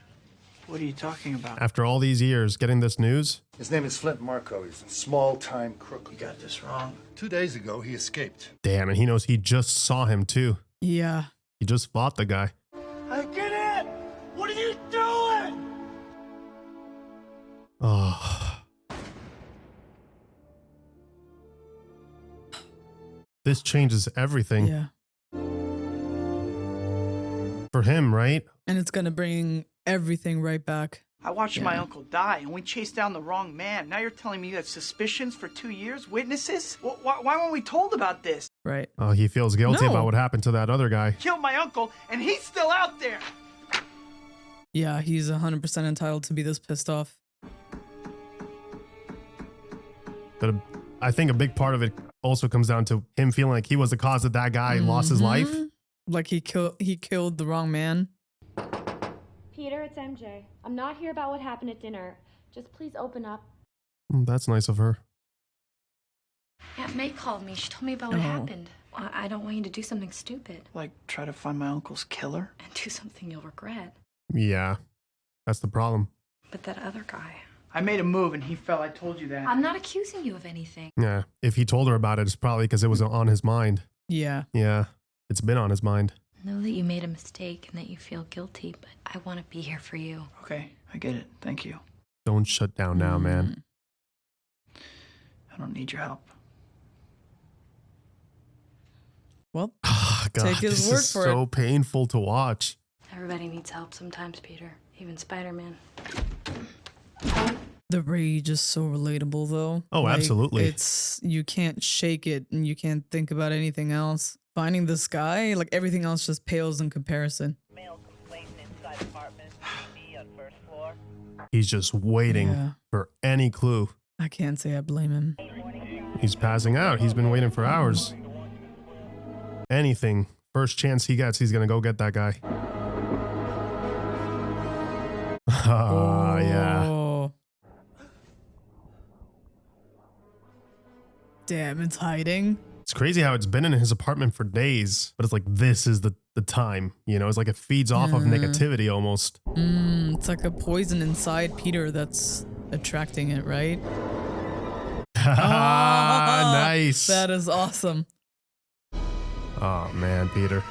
What are you talking about? After all these years getting this news? His name is Flint Marco. He's a small-time crook. You got this wrong. 2 days ago, he escaped. Damn, and he knows he just saw him too. Yeah. He just fought the guy. Get in! What are you doing? Oh. This changes everything. Yeah. For him, right? And it's going to bring everything right back. I watched my uncle die, and we chased down the wrong man. Now you're telling me you had suspicions for 2 years? Witnesses? Why weren't we told about this? Right. Oh, he feels guilty about what happened to that other guy. Killed my uncle, and he's still out there. Yeah, he's 100% entitled to be this pissed off. But I think a big part of it also comes down to him feeling like he was the cause that guy lost his life. Like he killed the wrong man. Peter, it's MJ. I'm not here about what happened at dinner. Just please open up. That's nice of her. Aunt May called me. She told me about what happened. I don't want you to do something stupid. Like try to find my uncle's killer? And do something you'll regret. Yeah, that's the problem. But that other guy. I made a move and he fell. I told you that. I'm not accusing you of anything. Yeah, if he told her about it, it's probably because it was on his mind. Yeah. Yeah, it's been on his mind. Know that you made a mistake and that you feel guilty, but I want to be here for you. Okay, I get it. Thank you. Don't shut down now, man. I don't need your help. Well, God, take his word for it. So painful to watch. Everybody needs help sometimes, Peter. Even Spider-Man. The rage is so relatable, though. Oh, absolutely. You can't shake it, and you can't think about anything else. Finding this guy, like everything else just pales in comparison. He's just waiting for any clue. I can't say I blame him. He's passing out. He's been waiting for hours. Anything. First chance he gets, he's going to go get that guy. Yeah. Damn, it's hiding. It's crazy how it's been in his apartment for days, but it's like this is the time, it's like it feeds off of negativity almost. It's like a poison inside Peter that's attracting it, right? Nice. That is awesome. Oh man, Peter.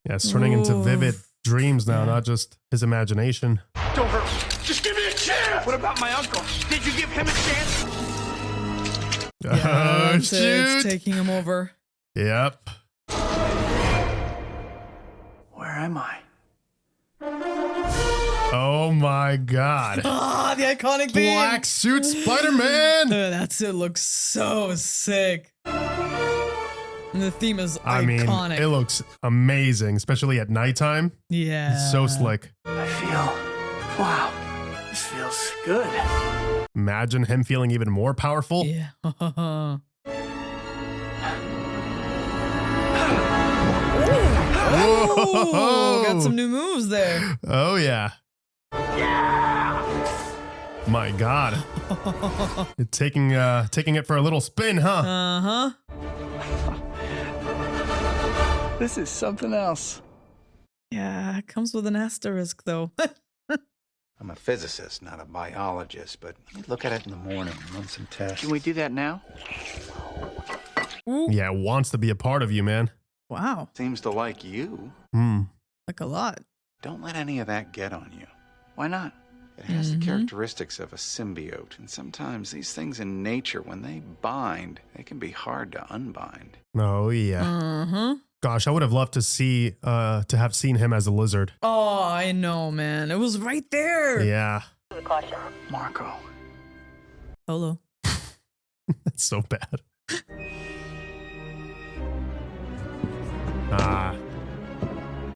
Yeah, it's turning into vivid dreams now, not just his imagination. Don't hurt me. Just give me a chance. What about my uncle? Did you give him a chance? Oh, It's shoot. taking him over. Yep. Where am I? Oh my God. The iconic Black suit Spider-Man. That suit looks so sick. And the theme is I mean, iconic. it looks amazing, especially at nighttime. Yeah. It's so slick. I feel, wow, this feels good. Imagine him feeling even more powerful. Yeah. Whoa. Got some new moves there. Oh, yeah. My God. taking it for a little spin, huh? Uh-huh. This is something else. Yeah, it comes with an asterisk, though. I'm a physicist, not a biologist, but let me look at it in the morning and run some tests. Can we do that now? Ooh. Yeah, wants to be a part of you, man. Wow. Seems to like you. Like a lot. Don't let any of that get on you. Why not? It has the characteristics of a symbiote, and sometimes these things in nature, when they bind, they can be hard to unbind. Oh, yeah. Gosh, I would have loved to have seen him as a lizard. Oh, I know, man. It was right there. Yeah. Marco. Hello. That's so bad.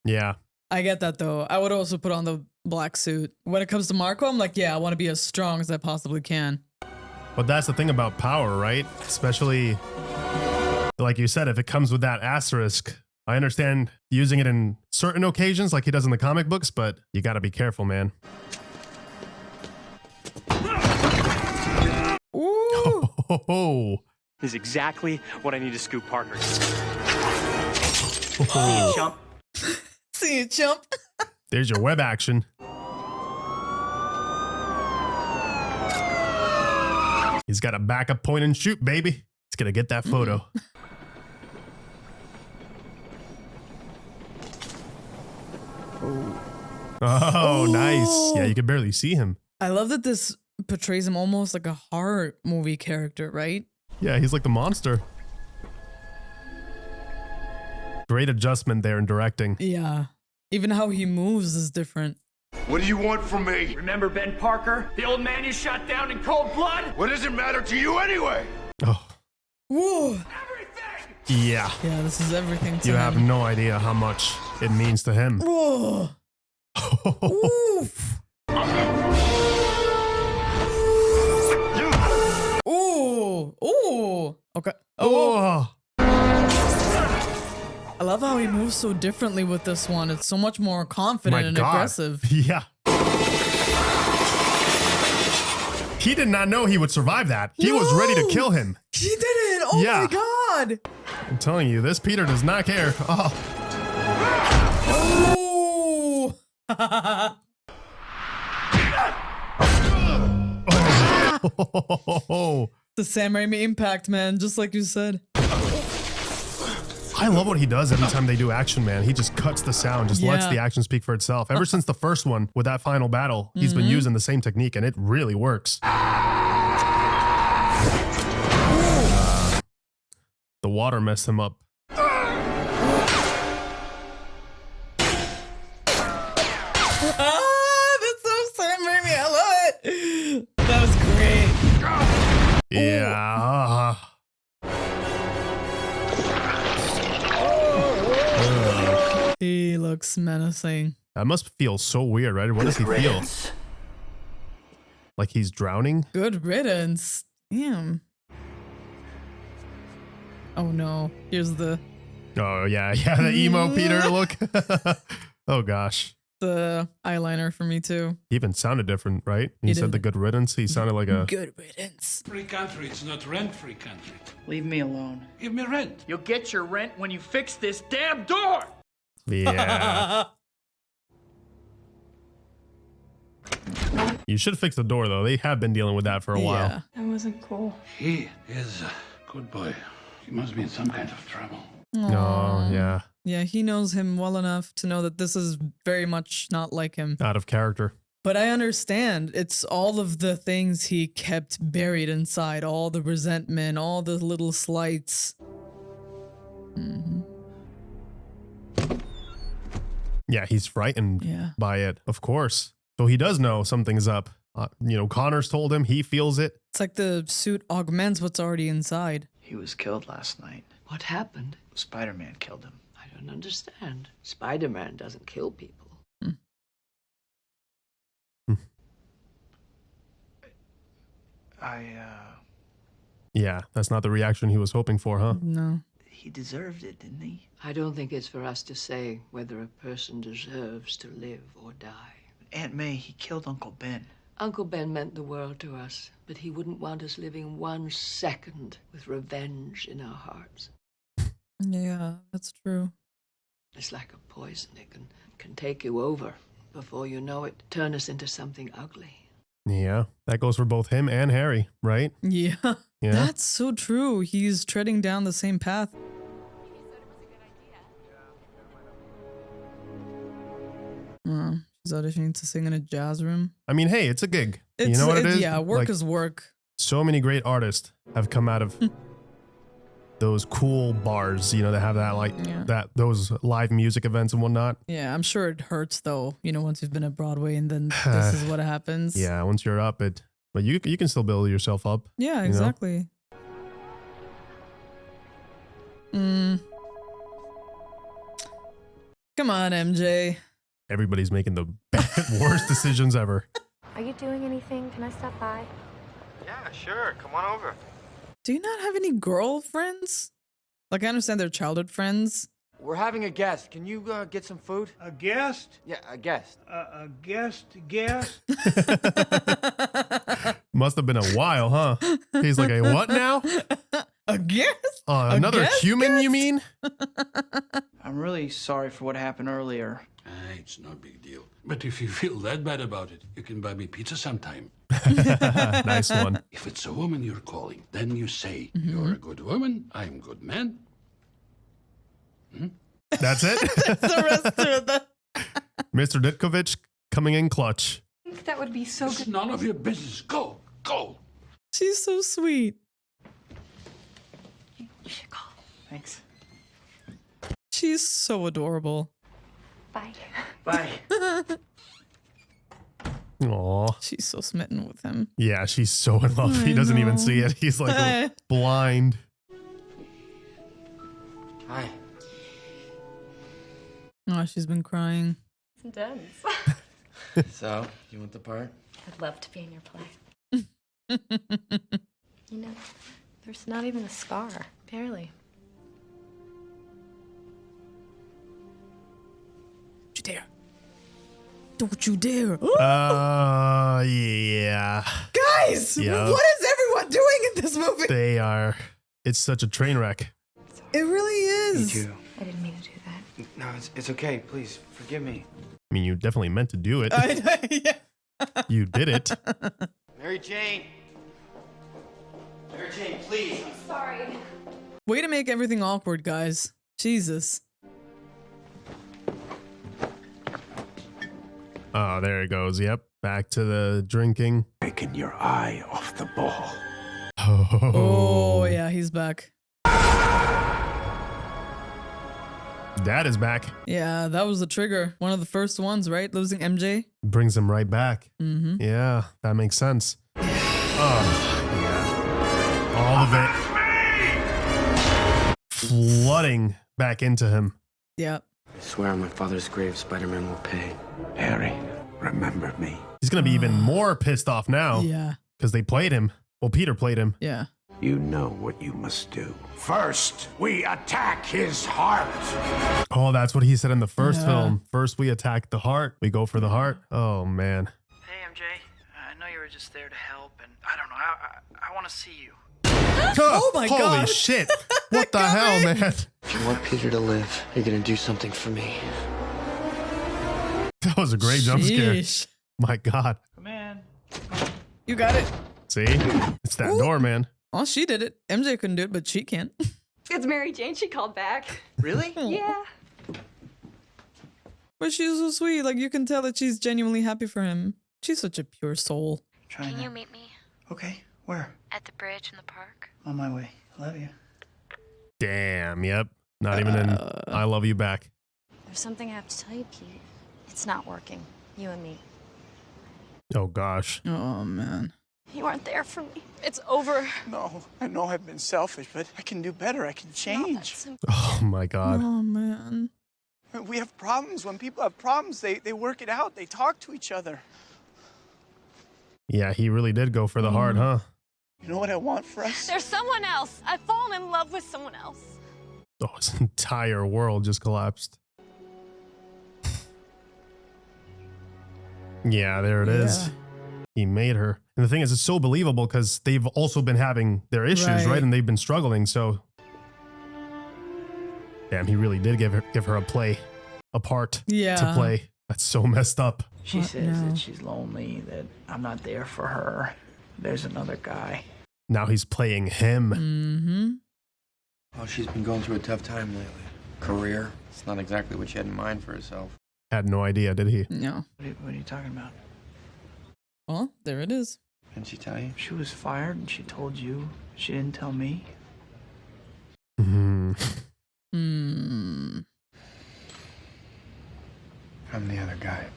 Yeah. I get that, though. I would also put on the black suit. When it comes to Marco, I'm like, yeah, I want to be as strong as I possibly can. But that's the thing about power, right? Especially, like you said, if it comes with that asterisk, I understand using it in certain occasions like he does in the comic books, but you got to be careful, man. Ooh. Oh. This is exactly what I need to scoop Parker. See you, chump. See you, chump. There's your web action. He's got a backup point and shoot, baby. He's gonna get that photo. Oh, nice. Yeah, you can barely see him. I love that this portrays him almost like a horror movie character, right? Yeah, he's like the monster. Great adjustment there in directing. Yeah. Even how he moves is different. What do you want from me? Remember Ben Parker, the old man you shot down in cold blood? What does it matter to you anyway? Oh. Whoa. Yeah. Yeah, this is everything to You him. have no idea how much it means to him. Whoa. Oof. Ooh. Ooh. Okay. Oh. I love how he moves so differently with this one. It's so much more confident and aggressive. Yeah. He did not know he would survive that. He was ready to kill him. He did it. Oh Yeah. my God. I'm telling you, this Peter does not care. Oh. Ooh. The Sam Raimi impact, man, just like you said. I love what he does every time they do action, man. He just cuts the sound, just lets the action speak for itself. Ever since the first one with that final battle, he's been using the same technique and it really works. The water messed him up. That's so Sam Raimi. I love it. That was great. Yeah. He looks menacing. That must feel so weird, right? What does he feel? Like he's drowning? Good riddance. Damn. Oh no. Here's the Oh, yeah. Yeah, the emo Peter look. Oh, gosh. the eyeliner for me too. He even sounded different, right? He said did. the good riddance. He sounded like a... Good riddance. Free country, it's not rent-free country. Leave me alone. Give me rent. You'll get your rent when you fix this damn door! Yeah. You should fix the door, though. They have been dealing with that for a while. That wasn't cool. He is a good boy. He must be in some kind of trouble. Oh, yeah. Yeah, he knows him well enough to know that this is very much not like him. Out of character. But I understand. It's all of the things he kept buried inside, all the resentment, all the little slights. Yeah, he's frightened by it, of course. So he does know something's up. Connor's told him. He feels it. It's like the suit augments what's already inside. He was killed last night. What happened? Spider-Man killed him. I don't understand. Spider-Man doesn't kill people. Yeah, that's not the reaction he was hoping for, huh? No. He deserved it, didn't he? I don't think it's for us to say whether a person deserves to live or die. Aunt May, he killed Uncle Ben. Uncle Ben meant the world to us, but he wouldn't want us living 1 second with revenge in our hearts. Yeah, that's true. It's like a poison. It can take you over. Before you know it, turn us into something ugly. Yeah, that goes for both him and Harry, right? Yeah, Yeah. that's so true. He's treading down the same path. She's auditioning to sing in a jazz room. I mean, hey, it's a gig. You know what it is? Yeah, work Like, is work. so many great artists have come out of those cool bars, you know, that have that like those live music events and whatnot. Yeah, I'm sure it hurts though, you know, once you've been at Broadway and then this is what happens. Yeah, once you're up, but you can still build yourself up. Yeah, you know? exactly. Come on, MJ. Everybody's making the worst decisions ever. Are you doing anything? Can I stop by? Yeah, sure. Come on over. Do you not have any girlfriends? Like, I understand they're childhood friends. We're having a guest. Can you get some food? A guest? Yeah, a guest. A guest? Guest? Must have been a while, huh? He's like, a what now? A guest? Another human, you mean? I'm really sorry for what happened earlier. It's no big deal. But if you feel that bad about it, you can buy me pizza sometime. Nice one. If it's a woman you're calling, then you say, you're a good woman, I'm a good man. That's it? That's the rest of the... Mr. Ditkovich coming in clutch. I think that would be so It's good. none of your business. Go, go. She's so sweet. You should call. Thanks. She's so adorable. Bye. Bye. Aw. She's so smitten with him. Yeah, she's so in love. He doesn't even see it. He's like blind. Hi. Oh, she's been crying. It's intense. So, you want the part? I'd love to be in your play. You know, there's not even a scar. Barely. Don't you dare. Don't you dare. Yeah. Guys, Yep. what is everyone doing in this movie? They are. It's such a train wreck. It really is. Me too. I didn't mean to do that. No, it's okay. Please, forgive me. I mean, you definitely meant to do it. Yeah. You did it. Mary Jane. Mary Jane, please. I'm sorry. Way to make everything awkward, guys. Jesus. Oh, there it goes. Yep. Back to the drinking. Taking your eye off the ball. Oh, yeah, he's back. Dad is back. Yeah, that was the trigger. One of the first ones, right? Losing MJ. Brings him right back. Mm-hmm. Yeah, that makes sense. Oh, yeah. All of it flooding back into him. Yeah. I swear on my father's grave, Spider-Man will pay. Harry, remember me. He's going to be even more pissed off now. Yeah. Because they played him. Well, Peter played him. Yeah. You know what you must do. First, we attack his heart. Oh, that's what he said in the first film. First, we attack the heart. We go for the heart. Oh, man. Hey, MJ. I know you were just there to help, and I don't know. I want to see you. Oh my God. Holy shit. What the hell, man? If you want Peter to live, you're gonna do something for me. That was a great jump scare. Sheesh. My God. Come in. You got it. See? It's that door, man. Oh, she did it. MJ couldn't do it, but she can. It's Mary Jane. She called back. Really? Yeah. But she's so sweet. Like, you can tell that she's genuinely happy for him. She's such a pure soul. Can you meet me Okay. Where? at the bridge in the park? On my way. Love you. Damn, yep. Not even in I love you back. There's something I have to tell you, Pete. It's not working. You and me. Oh, gosh. Oh, man. You aren't there for me. It's over. No, I know I've been selfish, but I can do better. I can change. Oh, my God. Oh, man. We have problems. When people have problems, they work it out. They talk to each other. Yeah, he really did go for the heart, huh? You know what I want for us? There's someone else. I've fallen in love with someone else. Oh, his entire world just collapsed. Yeah, there it is. he made her. And the thing is, it's so believable because they've also been having their issues, right? And they've been struggling. So, damn, he really did give her a part to play. That's so messed up. She says that she's lonely, that I'm not there for her. There's another guy. Now he's playing him. Oh, she's been going through a tough time lately. Career. It's not exactly what she had in mind for herself. Had no idea, did he? No. What are you talking about? Well, there it is. Didn't she tell you? She was fired and she told you. She didn't tell me. I'm the other guy.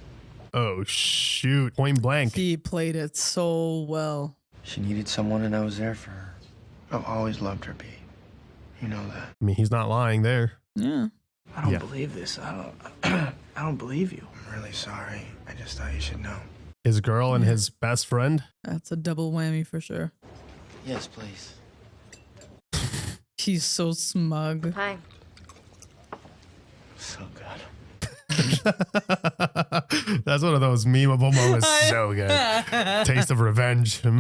Oh, shoot. Point blank. He played it so well. She needed someone and I was there for her. I've always loved her, B. You know that. I mean, he's not lying there. Yeah. I don't believe this. I don't believe you. I'm really sorry. I just thought you should know. His girl and his best friend? That's a double whammy for sure. Yes, please. He's so smug. Hi. So good. That's one of those memeable moments. So good. Taste of revenge. He's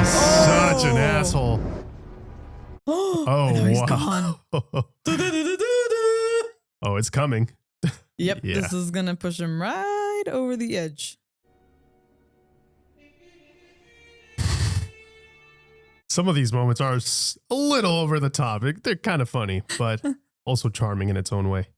such an asshole. Oh, he's wow. Oh, it's coming. Yep, this is gonna push him right over the edge. Some of these moments are a little over the top. They're kind of funny, but also charming in its own way.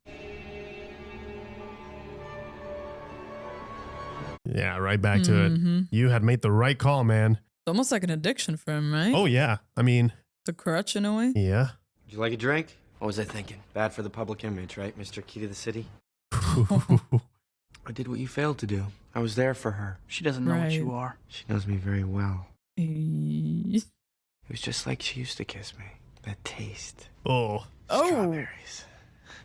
Yeah, right back to it. You had made the right call, man. It's almost like an addiction for him, right? Oh, yeah. I mean... The crutch in a way? Yeah. Would you like a drink? What was I thinking? Bad for the public image, right, Mr. Key to the City? I did what you failed to do. I was there for her. She doesn't know what you are. She knows me very well. It was just like she used to kiss me. That taste. Oh. Strawberries.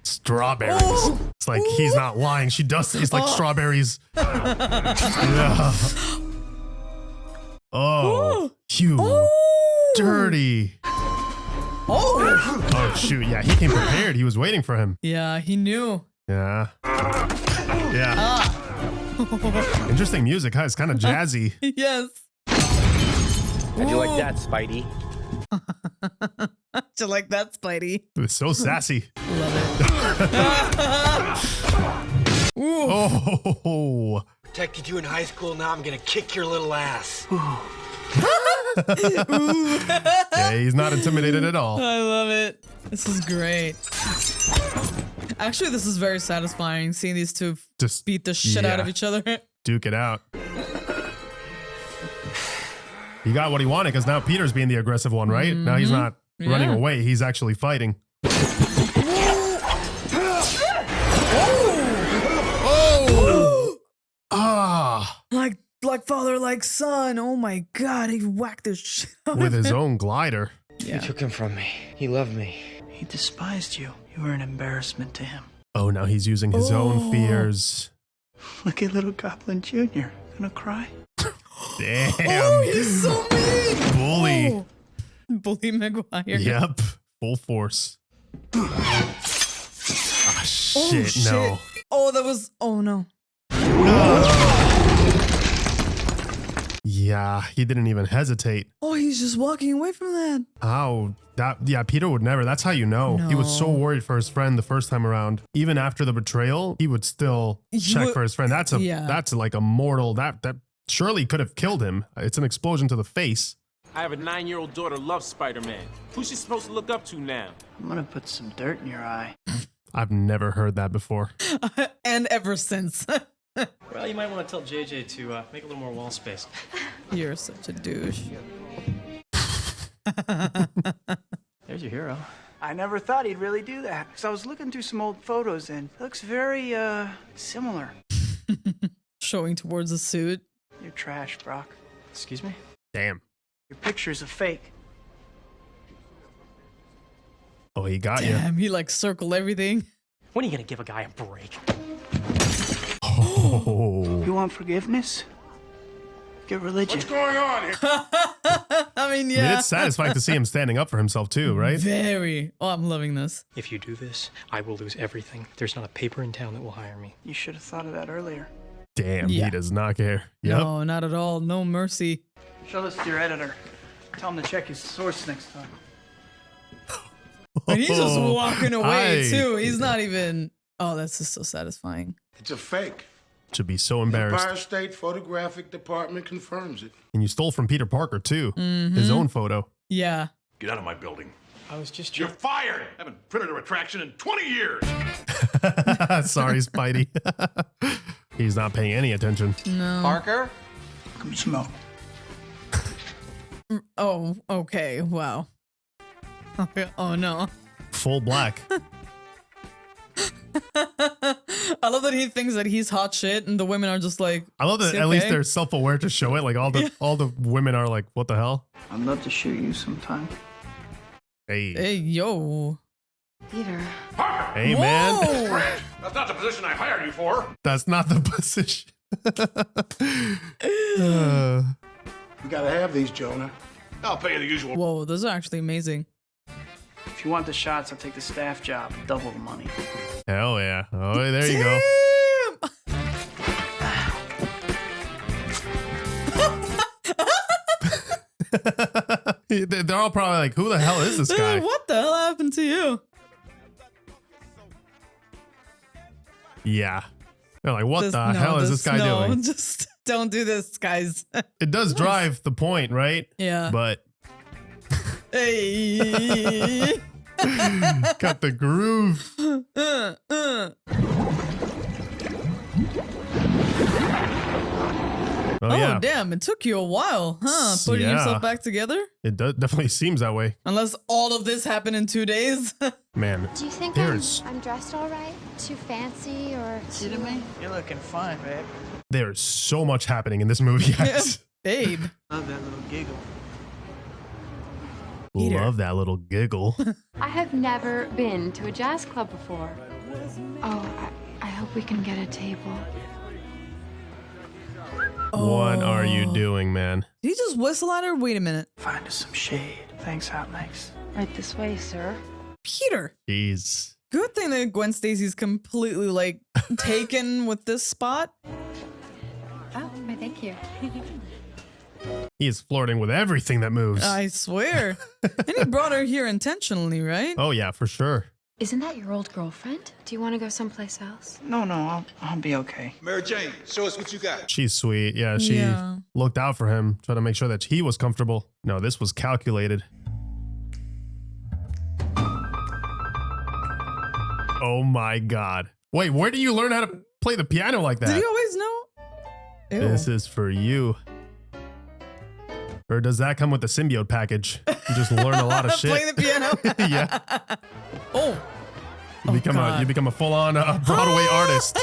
Strawberries. Oh. It's like he's not lying. She does taste like strawberries. Yeah. Oh. You dirty. Oh, shoot. Yeah, he came prepared. He was waiting for him. Yeah, he knew. Yeah. Yeah. Interesting music, huh? It's kind of jazzy. Yes. How'd you like that, Spidey? How'd you like that, Spidey? It's so sassy. Love it. Oh. Protected you in high school, now I'm gonna kick your little ass. Yeah, he's not intimidated at all. I love it. This is great. Actually, this is very satisfying, seeing these two just beat the shit out of each other. Duke it out. He got what he wanted because now Peter's being the aggressive one, right? Now he's not running away. He's actually fighting. Like father, like son. Oh my God, he whacked the shit out with of his him. own glider. Yeah. You took him from me. He loved me. He despised you. You were an embarrassment to him. Oh, now he's using his own fears. Look at little Goblin Jr. Gonna cry? Damn. Oh, he's so mean. Bully. Oh. Bully Maguire. Yep. Full force. Ah, shit, no. Oh, that was... Oh, no. Yeah, he didn't even hesitate. Oh, he's just walking away from that. How? Yeah, Peter would never. That's how you know. He was so worried for his friend the first time around. Even after the betrayal, he would still check for his friend. That's like a mortal. That surely could have killed him. It's an explosion to the face. I have a 9-year-old daughter who loves Spider-Man. Who's she supposed to look up to now? I'm gonna put some dirt in your eye. I've never heard that before. And ever since. Well, you might want to tell JJ to make a little more wall space. You're such a douche. There's your hero. I never thought he'd really do that. Because I was looking through some old photos and it looks very, similar. Showing towards the suit. You're trash, Brock. Excuse me? Damn. Your picture's a fake. Oh, he got you. Damn, he like circled everything. When are you going to give a guy a break? Oh. You want forgiveness? Get religion. What's going on here? I mean, yeah. It's satisfying to see him standing up for himself too, right? Very. Oh, I'm loving this. If you do this, I will lose everything. There's not a paper in town that will hire me. You should have thought of that earlier. Damn, Yeah. he does not care. Yep. No, not at all. No mercy. Show this to your editor. Tell him to check his source next time. And he's just walking away Aye. too. He's not even. Oh, that's just so satisfying. It's a fake. Should be so Empire embarrassed. State Photographic Department confirms it. And you stole from Peter Parker too. Mhm. His own photo. Yeah. Get out of my building. I was just. You're fired. Haven't printed a retraction in 20 years. Sorry, Spidey. He's not paying any attention. No. Parker? Come smell. Oh, okay. Wow. Okay. Oh no. Full black. I love that he thinks that he's hot shit, and the women are just like. I love that "Is he at least okay?" they're self-aware to show it. Like all the women are like, what the hell? I'd love to shoot you sometime. Hey. Hey, yo. Peter. Hey, man. Whoa! That's not the position I hired you for. That's not the position. We gotta have these, Jonah. I'll pay you the usual. Whoa, those are actually amazing. If you want the shots, I'll take the staff job. Double the money. Hell yeah. Oh, there you go. They're all probably like, who the hell is this guy? What the hell happened to you? Yeah. They're like, what Just- the no, hell is this guy no, doing? Just don't do this, guys. It does drive the point, right? Yeah. But Hey. got the groove. Oh, Oh, yeah. damn. It took you a while, huh? Putting Yeah. yourself back together? It definitely seems that way. Unless all of this happened in 2 days. Man, Do you think there's I'm dressed all right? Too fancy or Kidding me? You're looking fine, babe. there's so much happening in this movie, guys. Babe. Love that little giggle. Love that little giggle. I have never been to a jazz club before. Oh, I hope we can get a table. What are you doing, man? Did he just whistle at her? Wait a minute. Find us some shade. Thanks, Hot Mix. Right this way, sir. Peter. Jeez. Good thing that Gwen Stacy's completely like taken with this spot. Oh, my thank you. He is flirting with everything that moves. I swear. And he brought her here intentionally, right? Oh, yeah, for sure. Isn't that your old girlfriend? do you want to go someplace else? No, I'll be okay. Mary Jane, show us what you got. She's sweet. Yeah, she looked out for him, trying to make sure that he was comfortable. No, this was calculated. Oh my God. Wait, where do you learn how to play the piano like that? Did he always know? Ew. This is for you. Or does that come with the symbiote package? You just learn a lot of shit. Play the piano? Yeah. Oh. You become a full-on Broadway artist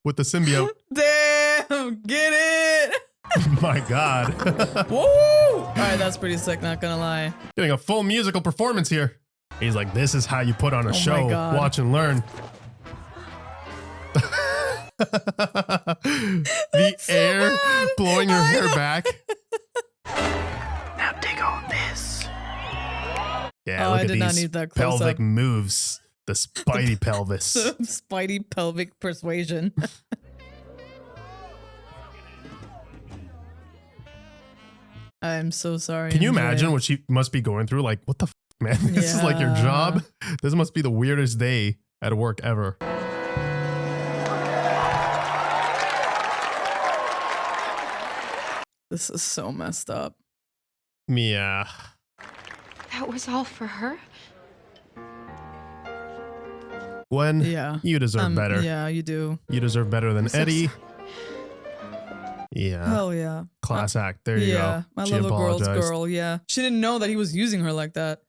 with the symbiote. Damn, get it. My God. Woo! All right, that's pretty sick, not gonna lie. Getting a full musical performance here. He's like, this is how you put on a show. God. Watch and learn. The air blowing her hair back. Now dig on this. Yeah, Oh, look I at did not these need that pelvic close-up. moves. The Spidey pelvis. Spidey pelvic persuasion. I'm so sorry. Can you Enjoy imagine it. what she must be going through? Like, what the man? This is like your Yeah. job. This must be the weirdest day at work ever. This is so messed up. Yeah. That was all for her? Gwen, Yeah. you deserve better. Yeah, you do. You deserve better than so Eddie. Yeah. Hell yeah. Class act. There you Yeah, go. my She little girl's apologized. girl. Yeah. She didn't know that he was using her like that.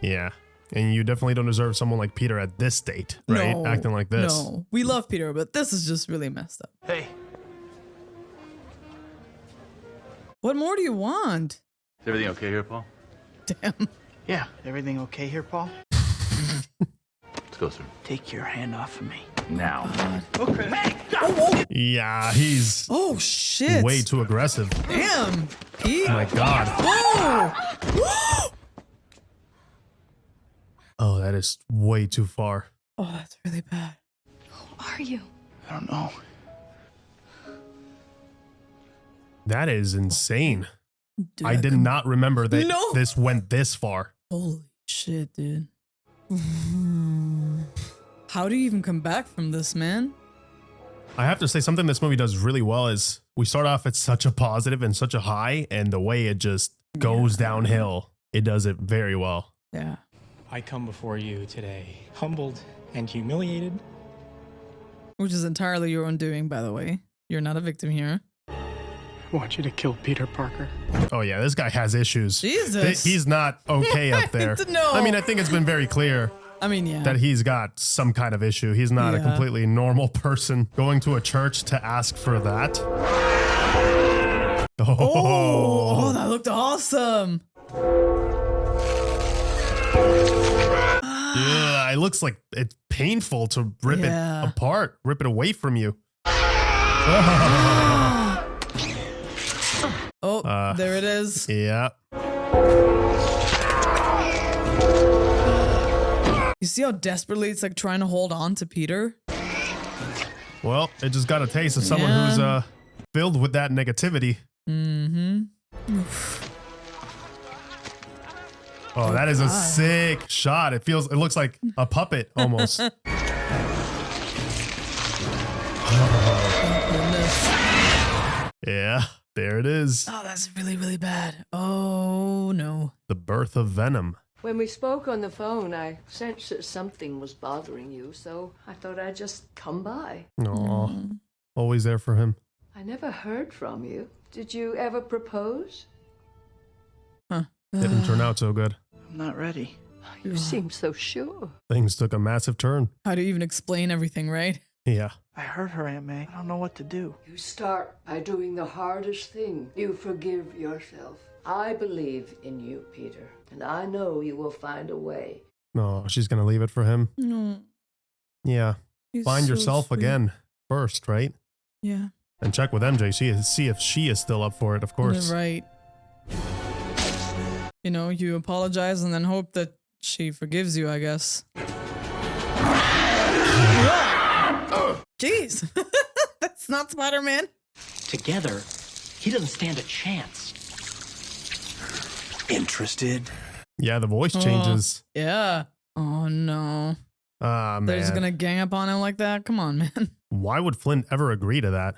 Yeah. And you definitely don't deserve someone like Peter at this state, right? No, Acting like this. No, we love Peter, but this is just really messed up. Hey. What more do you want? Is everything okay here, Paul? Damn. Yeah, everything okay here, Paul? Let's go, sir. Take your hand off of me. Now. Okay. Hey! Yeah, he's Oh shit. way too aggressive. Damn. Pete. Oh my God. Whoa. Oh, that is way too far. Oh, that's really bad. Who are you? I don't know. That is insane. Dude, I did not remember that No. this went this far. Holy shit, dude. How do you even come back from this, man? I have to say something this movie does really well is we start off at such a positive and such a high, and the way it just goes downhill, it does it very well. Yeah. I come before you today, humbled and humiliated. Which is entirely your own doing, by the way. You're not a victim here. I want you to kill Peter Parker. Oh yeah, this guy has issues. Jesus. He's not okay up there. No. I mean, I think it's been very clear I mean, yeah. that he's got some kind of issue. He's not a Yeah. completely normal person going to a church to ask for that. Oh, that looked awesome. Yeah, it looks like it's painful to rip it apart, rip it away from you. Oh, there it is. Yeah. You see how desperately it's like trying to hold on to Peter? Well, it just got a taste of someone who's filled with that negativity. Mm-hmm. Oh, that is a sick shot. It looks like a puppet almost. Yeah, there it is. Oh, that's really, really bad. Oh, no. The birth of Venom. When we spoke on the phone, I sensed that something was bothering you, so I thought I'd just come by. Aw, always there for him. I never heard from you. Did you ever propose? Didn't turn out so good. I'm not ready. You seem so sure. Things took a massive turn. How do you even explain everything, right? Yeah. I hurt her, Aunt May. I don't know what to do. You start by doing the hardest thing. You forgive yourself. I believe in you, Peter, and I know you will find a way. No, she's going to leave it for him. No. Yeah. He's Find so yourself sweet. again first, right? Yeah. And check with MJ. See if she is still up for it, of course. You're right. You know, you apologize and then hope that she forgives you, I guess. Jeez. That's not Spider-Man. Together, he doesn't stand a chance. Interested? Yeah, the voice changes. Yeah. Oh, no. Ah, man. They're just gonna gang up on him like that? Come on, man. Why would Flint ever agree to that?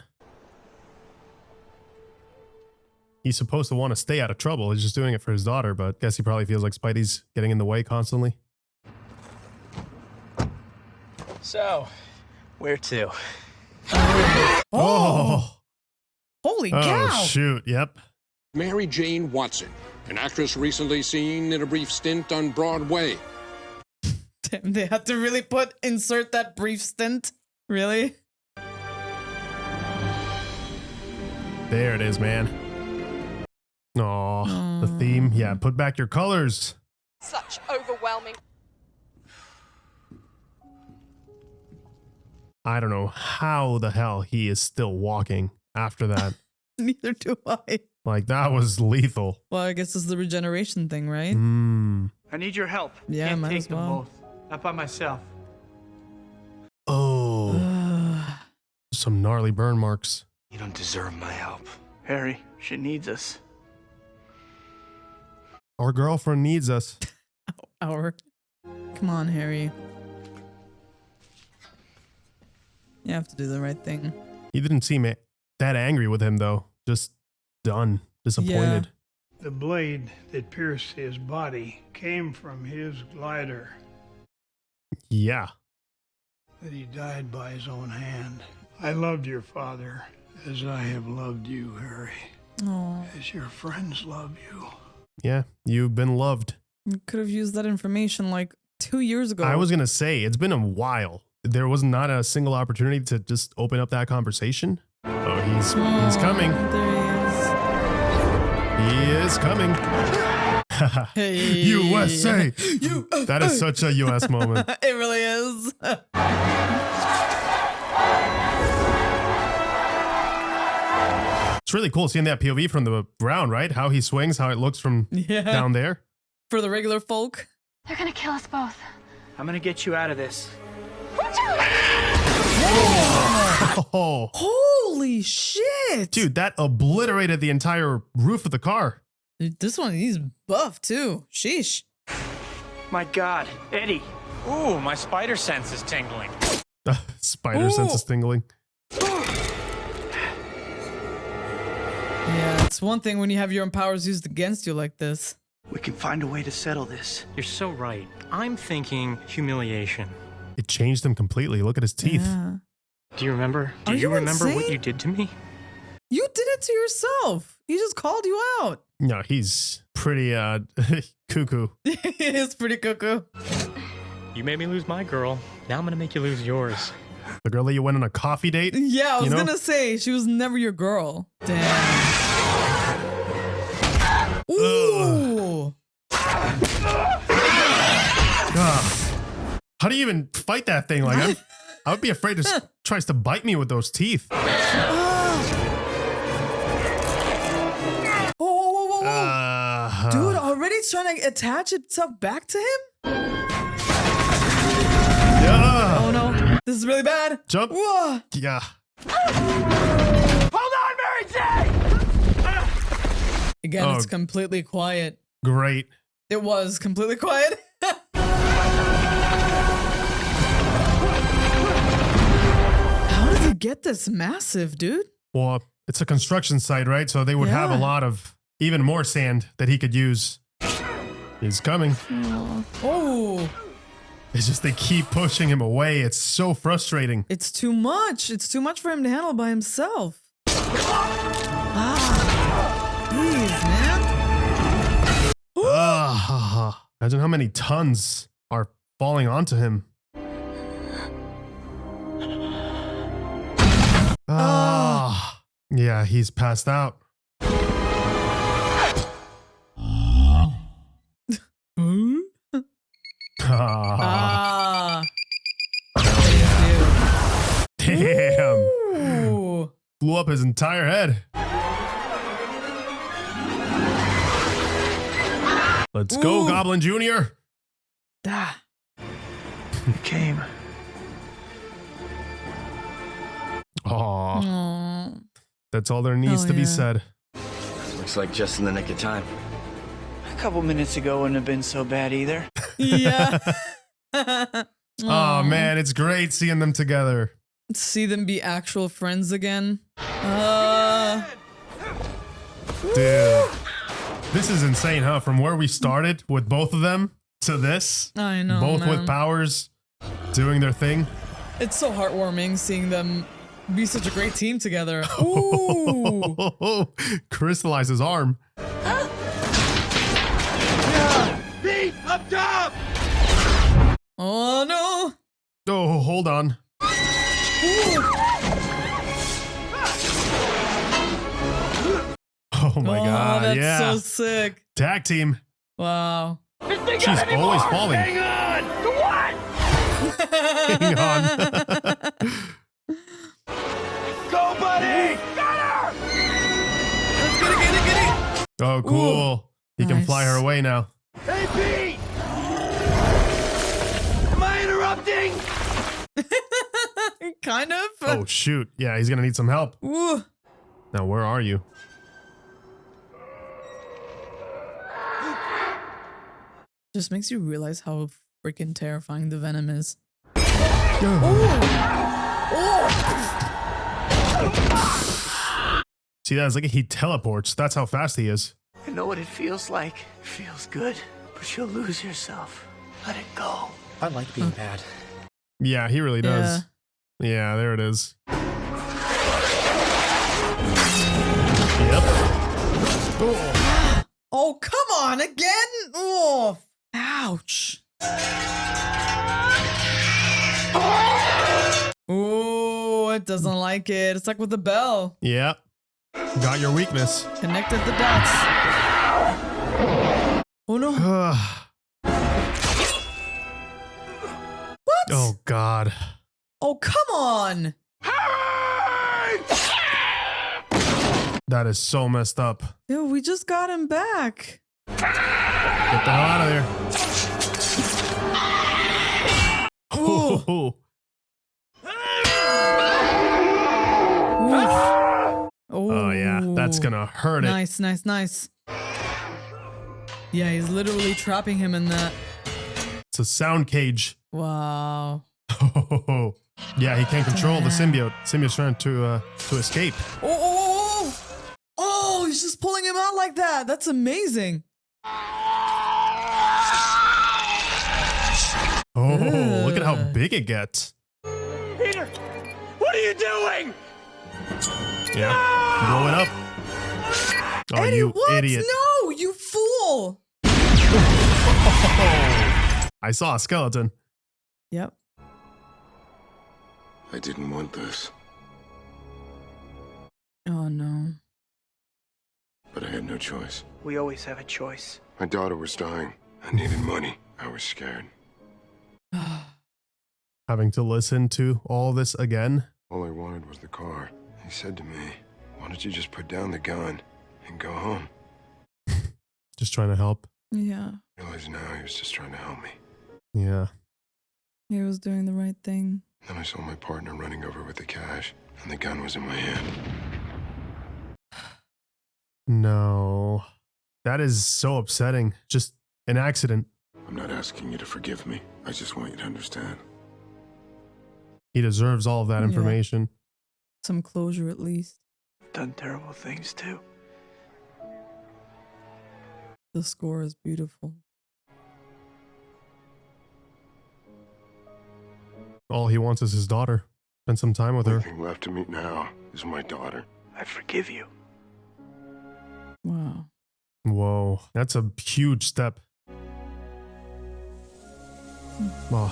He's supposed to want to stay out of trouble. He's just doing it for his daughter, but I guess he probably feels like Spidey's getting in the way constantly. So, where to? Oh! Holy cow! Oh, shoot, yep. Mary Jane Watson, an actress recently seen in a brief stint on Broadway. Damn, they had to really insert that brief stint? Really? There it is, man. Aw, the theme. Yeah, put back your colors. Such overwhelming. I don't know how the hell he is still walking after that. Neither do I. Like, that was lethal. Well, I guess it's the regeneration thing, right? I need your help. Yeah, Can't might take as them well. both. Not by myself. Oh. Some gnarly burn marks. You don't deserve my help. Harry, she needs us. Our girlfriend needs us. Come on, Harry. You have to do the right thing. He didn't seem that angry with him, though. Just done. Disappointed. The blade that pierced his body came from his glider. Yeah. That he died by his own hand. I loved your father as I have loved you, Harry. Oh. As your friends love you. Yeah, you've been loved. You could have used that information like 2 years ago. I was going to say, it's been a while. There was not a single opportunity to just open up that conversation. Oh, he's coming. There He is coming. Hey. USA. That is such a US moment. It really is. It's really cool seeing that POV from the ground, right? How he swings, how it looks from down there. For the regular folk. They're gonna kill us both. I'm gonna get you out of this. Oh. Holy shit. Dude, that obliterated the entire roof of the car. This one, he's buff too. Sheesh. My God, Eddie. Ooh, my spider sense is tingling. Spider sense is tingling. Yeah, it's one thing when you have your own powers used against you like this. We can find a way to settle this. You're so right. I'm thinking humiliation. It changed him completely. Look at his teeth. Yeah. Do you remember? Do Are you you remember what insane? you did to me? You did it to yourself. He just called you out. No, he's pretty cuckoo. He is pretty cuckoo. You made me lose my girl. Now I'm gonna make you lose yours. The girl that you went on a coffee date? Yeah, I was you know? gonna say she was never your girl. Damn. Ooh. How do you even fight that thing? Like, I would be afraid it tries to bite me with those teeth. Whoa. Dude, already it's trying to attach itself back to him? Yeah. Oh no, this is really bad. Jump. Whoa. Yeah. Hold on, Mary Jane! Again, it's completely quiet. Great. It was completely quiet. How did he get this massive, dude? Well, it's a construction site, right? So they would have a lot of even more sand that he could use. He's coming. Oh. It's just they keep pushing him away. It's so frustrating. It's too much. It's too much for him to handle by himself. Jeez, man. Imagine how many tons are falling onto him. Yeah, he's passed out. Damn. Ooh. Blew up his entire head. Let's go, Goblin Jr. It came. Aww. That's all there needs to be said. Looks like just in the nick of time. A couple minutes ago wouldn't have been so bad either. Yeah. Oh man, it's great seeing them together. See them be actual friends again. Dude, this is insane, huh? From where we started with both of them to this. I know, both man. with powers doing their thing. It's so heartwarming seeing them be such a great team together. Ooh. Crystallize his arm. Pete, up top! Oh no. Oh, hold on. Oh my God, that's yeah. so sick. Tag team. Wow. She's always falling. Hang on! To what? Hang on. Go, buddy! Got her! Let's get it. Oh, cool. Ooh. He can fly her away now. Hey, Pete! Am I interrupting? Kind of. Oh, shoot. Yeah, he's going to need some help. Ooh. Now, where are you? Just makes you realize how freaking terrifying the Venom is. See, that? It's like he teleports. That's how fast he is. I know what it feels like. It feels good, but you'll lose yourself. Let it go. I like being bad. Yeah, he really does. Yeah, there it is. Yep. Oh, come on again. Oh, ouch. Ooh, it doesn't like it. It's like with the bell. Yep. Got your weakness. Connected the dots. Oh no. What? Oh God. Oh, come on. That is so messed up. Dude, we just got him back. Get the hell out of there. Ooh. Oof. yeah, that's gonna hurt it. Nice, nice, nice. Yeah, he's literally trapping him in that. It's a sound cage. Wow. Oh, yeah, he can't control the symbiote. Symbiote's trying to escape. Oh, he's just pulling him out like that. That's amazing. Oh, look at how big it gets. Peter, what are you doing? Yeah, blow it up. Oh, Eddie, you what? idiot. No, you fool. I saw a skeleton. Yep. I didn't want this, Oh, no. but I had no choice. We always have a choice. My daughter was dying. I needed money. I was scared. Having to listen to all this again. All I wanted was the car. He said to me, why don't you just put down the gun and go home? Just trying to help. Yeah. I realize now he was just trying to help me. Yeah. He was doing the right thing. Then I saw my partner running over with the cash, and the gun was in my hand. No. That is so upsetting. Just an accident. I'm not asking you to forgive me. I just want you to understand. He deserves all of that Yeah. information. Some closure at least. Done terrible things too. The score is beautiful. All he wants is his daughter. Spend some time with The her. only thing left to me now is my daughter. I forgive you. Wow. Whoa. That's a huge step. Well,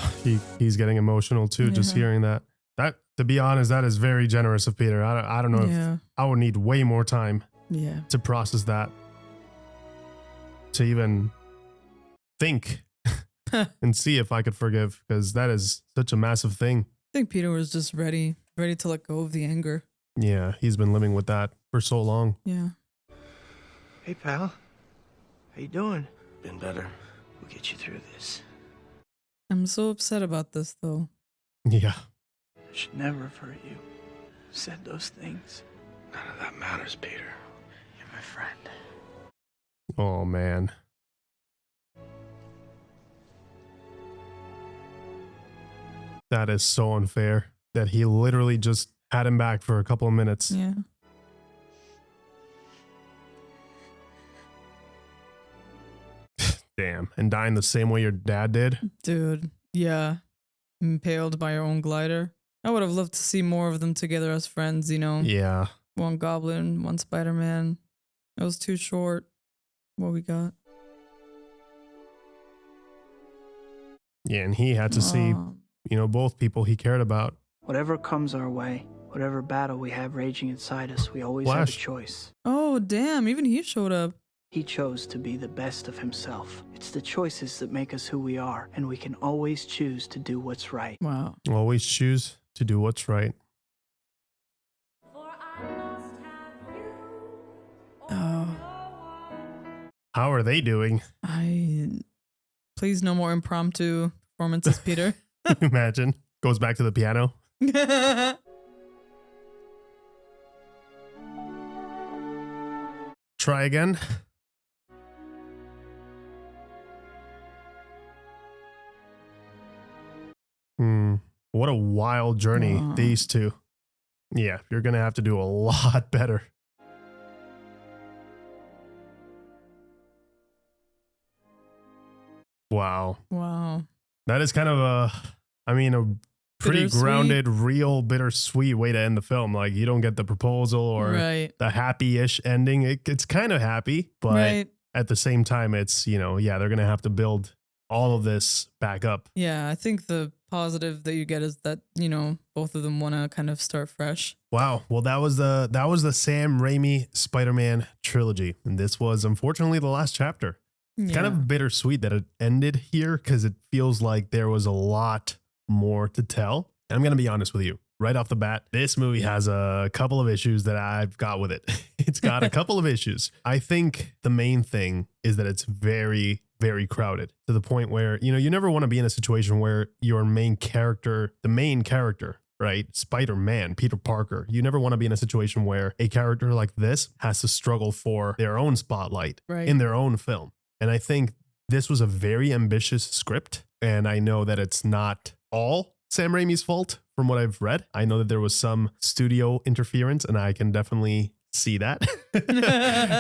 he's getting emotional too, just Yeah. hearing that. That, to be honest, that is very generous of Peter. I don't know Yeah. if I would need way more time Yeah. to process that. To even think and see if I could forgive, because that is such a massive thing. I think Peter was just ready to let go of the anger. Yeah, he's been living with that for so long. Yeah. Hey, pal. How you doing? Been better. We'll get you through this. I'm so upset about this though. Yeah. I should never have hurt you. Said those things. None of that matters, Peter. You're my friend. Oh, man. That is so unfair that he literally just had him back for a couple of minutes. Yeah. Damn. And dying the same way your dad did. Dude. Yeah. Impaled by your own glider. I would have loved to see more of them together as friends, you know? Yeah. One Goblin, one Spider-Man. It was too short. What we got. Yeah, and he had to see, both people he cared about. Whatever comes our way, whatever battle we have raging inside us, we always have a Flash. choice. Oh, damn. Even he showed up. He chose to be the best of himself. It's the choices that make us who we are, and we can always choose to do what's right. Wow. Always choose to do what's right. Oh. How are they doing? Please no more impromptu performances, Peter. Imagine. Goes back to the piano. Try again. What a wild journey, these two. Yeah, you're going to have to do a lot better. Wow. Wow. That is kind of a pretty grounded, real bittersweet way to end the film. Like, you don't get the proposal or the happy-ish ending. It's kind of happy, but at the same time, it's, they're going to have to build all of this back up. Yeah, I think the positive that you get is that, both of them want to kind of start fresh. Wow. Well, that was the Sam Raimi Spider-Man trilogy. And this was, unfortunately, the last chapter. It's kind of bittersweet that it ended here because it feels like there was a lot more to tell. And I'm going to be honest with you. Right off the bat, this movie has a couple of issues that I've got with it. It's got a couple of issues. I think the main thing is that it's very, very crowded to the point where, you never want to be in a situation where your main character, the main character, right? Spider-Man, Peter Parker. You never want to be in a situation where a character like this has to struggle for their own spotlight in their own film. And I think this was a very ambitious script. And I know that it's not all Sam Raimi's fault from what I've read. I know that there was some studio interference, and I can definitely see that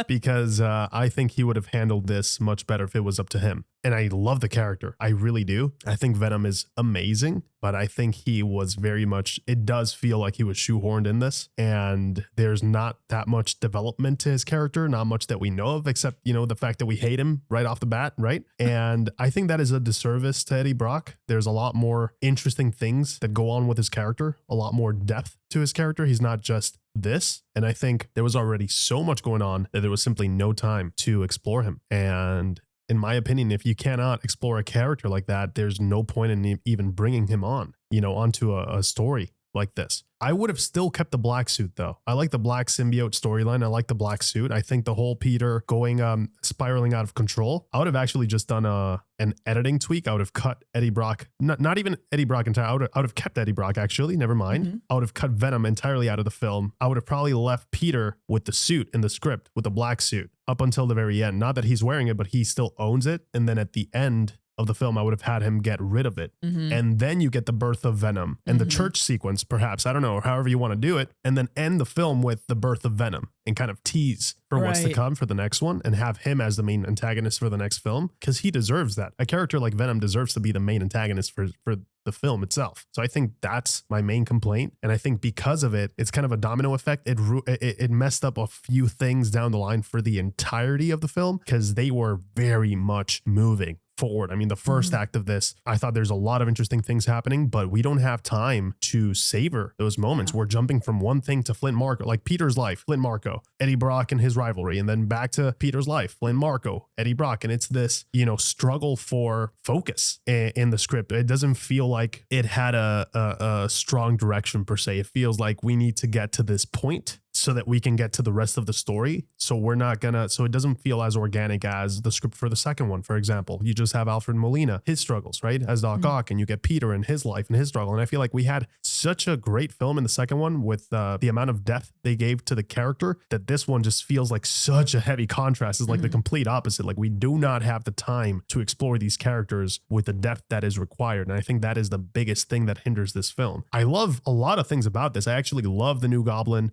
because I think he would have handled this much better if it was up to him. And I love the character. I really do. I think Venom is amazing, but I think he was very much, it does feel like he was shoehorned in this, and there's not that much development to his character, not much that we know of, except, you know, the fact that we hate him right off the bat, right? And I think that is a disservice to Eddie Brock. There's a lot more interesting things that go on with his character, a lot more depth to his character. He's not just this. And I think there was already so much going on that there was simply no time to explore him. And in my opinion, if you cannot explore a character like that, there's no point in even bringing him on, you know, onto a story like this. I would have still kept the black suit though. I like the black symbiote storyline. I like the black suit. I think the whole Peter going spiraling out of control. I would have actually just done an editing tweak. I would have cut Eddie Brock, not even Eddie Brock entirely. I would have kept Eddie Brock actually. Never mind. I would have cut Venom entirely out of the film. I would have probably left Peter with the suit in the script, with the black suit up until the very end. Not that he's wearing it, but he still owns it. And then at the end of the film, I would have had him get rid of it. And then you get the birth of Venom and the church sequence, perhaps, I don't know, or however you want to do it, and then end the film with the birth of Venom and kind of tease for what's to come for the next one and have him as the main antagonist for the next film, because he deserves that. A character like Venom deserves to be the main antagonist for the film itself. So I think that's my main complaint. And I think because of it, it's kind of a domino effect. It messed up a few things down the line for the entirety of the film, because they were very much moving forward. I mean, the first act of this, I thought there's a lot of interesting things happening, but we don't have time to savor those moments. We're jumping from one thing to Flint Marco, like Peter's life, Flint Marco, Eddie Brock and his rivalry, and then back to Peter's life, Flint Marco, Eddie Brock. And it's this, you know, struggle for focus in the script. It doesn't feel like it had a strong direction per se. It feels like we need to get to this point so that we can get to the rest of the story. So it doesn't feel as organic as the script for the second one, for example. You just have Alfred Molina, his struggles, right? As Doc Ock, and you get Peter and his life and his struggle. And I feel like we had such a great film in the second one with the amount of depth they gave to the character, that this one just feels like such a heavy contrast. It's like the complete opposite. Like, we do not have the time to explore these characters with the depth that is required. And I think that is the biggest thing that hinders this film. I love a lot of things about this. I actually love the new Goblin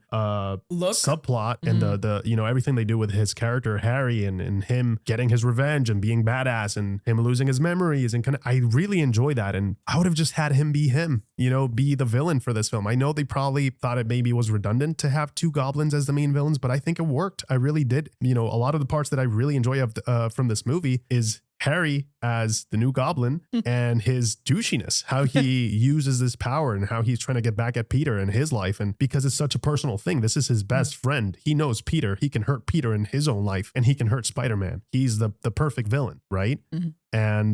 subplot and the you know, everything they do with his character Harry and him getting his revenge and being badass and him losing his memories, and I really enjoy that. And I would have just had him be him, you know, be the villain for this film. I know they probably thought it maybe was redundant to have two goblins as the main villains, but I think it worked. I really did. You know, a lot of the parts that I really enjoy from this movie is Harry as the new Goblin and his douchiness, how he uses this power and how he's trying to get back at Peter in his life. And because it's such a personal thing, this is his best friend. He knows Peter. He can hurt Peter in his own life, and he can hurt Spider-Man. He's the perfect villain, right? And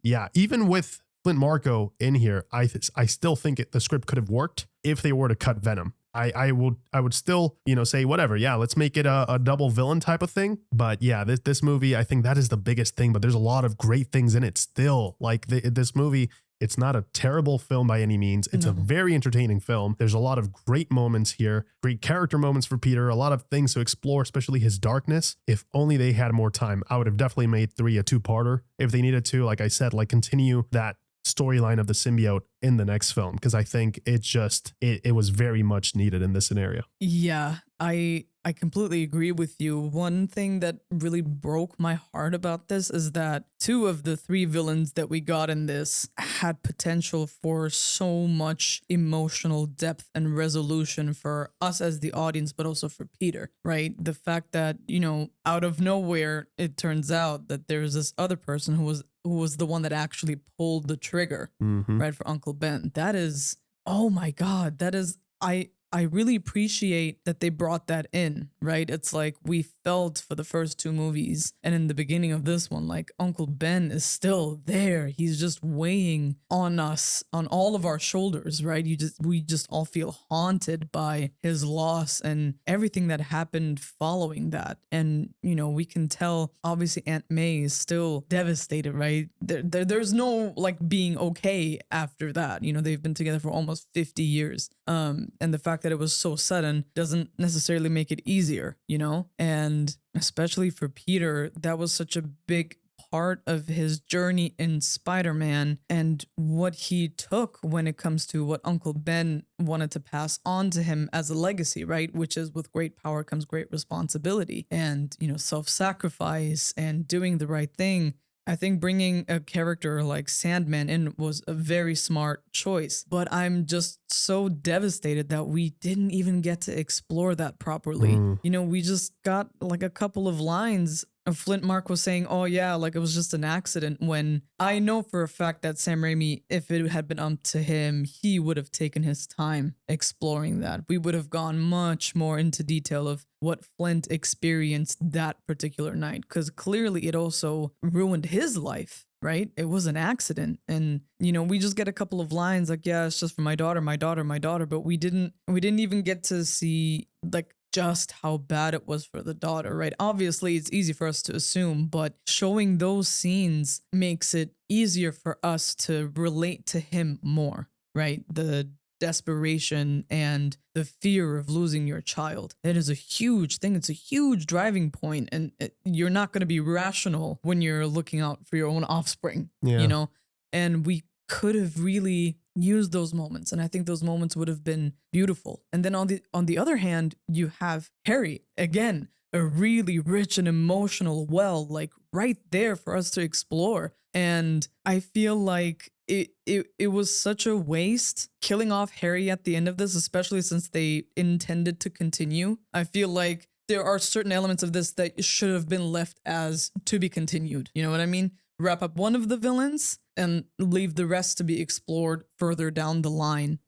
yeah, even with Flint Marco in here, I still think the script could have worked if they were to cut Venom. I would still, you know, say whatever. Yeah, let's make it a double villain type of thing. But yeah, this movie, I think that is the biggest thing. But there's a lot of great things in it still. Like this movie, it's not a terrible film by any means. It's a very entertaining film. There's a lot of great moments here, great character moments for Peter, a lot of things to explore, especially his darkness. If only they had more time, I would have definitely made 3 a 2-parter if they needed to. Like I said, like continue that storyline of the symbiote in the next film, because I think it was very much needed in this scenario. Yeah, I completely agree with you. One thing that really broke my heart about this is that 2 of the 3 villains that we got in this had potential for so much emotional depth and resolution for us as the audience, but also for Peter, right? The fact that, you know, out of nowhere, it turns out that there's this other person who was the one that actually pulled the trigger, right, for Uncle Ben. That is, oh my God, that is, I really appreciate that they brought that in, right? It's like we felt for the first two movies, and in the beginning of this one, like Uncle Ben is still there. He's just weighing on us, on all of our shoulders, right? We just all feel haunted by his loss and everything that happened following that. And, you know, we can tell obviously Aunt May is still devastated, right? There's no like being okay after that. You know, they've been together for almost 50 years. And the fact that it was so sudden doesn't necessarily make it easier, you know? And especially for Peter, that was such a big part of his journey in Spider-Man and what he took when it comes to what Uncle Ben wanted to pass on to him as a legacy, right? Which is with great power comes great responsibility and, you know, self-sacrifice and doing the right thing. I think bringing a character like Sandman in was a very smart choice, but I'm just so devastated that we didn't even get to explore that properly. You know, we just got like a couple of lines of Flint Marco saying, oh yeah, like it was just an accident, when I know for a fact that Sam Raimi, if it had been up to him, he would have taken his time exploring that. We would have gone much more into detail of what Flint experienced that particular night, because clearly it also ruined his life, right? It was an accident. And, you know, we just get a couple of lines like, yeah, it's just for my daughter, but we didn't even get to see like just how bad it was for the daughter, right? Obviously, it's easy for us to assume, but showing those scenes makes it easier for us to relate to him more, right? The desperation and the fear of losing your child. It is a huge thing. It's a huge driving point, and you're not going to be rational when you're looking out for your own offspring, you know? And we could have really used those moments, and I think those moments would have been beautiful. And then on the other hand, you have Harry, again, a really rich and emotional well, like right there for us to explore. And I feel like it was such a waste killing off Harry at the end of this, especially since they intended to continue. I feel like there are certain elements of this that should have been left as to be continued. You know what I mean? Wrap up one of the villains and leave the rest to be explored further down the line.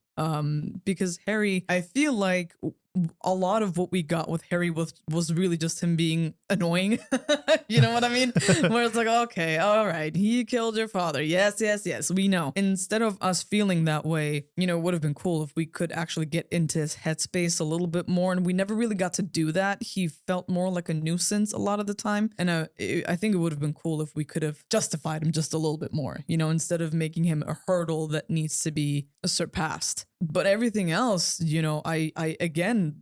Because Harry, I feel like a lot of what we got with Harry was really just him being annoying. You know what I mean? Where it's like, okay, all right, he killed your father. Yes, we know. Instead of us feeling that way, you know, it would have been cool if we could actually get into his headspace a little bit more. And we never really got to do that. He felt more like a nuisance a lot of the time. And I think it would have been cool if we could have justified him just a little bit more, you know, instead of making him a hurdle that needs to be surpassed. But everything else, you know, I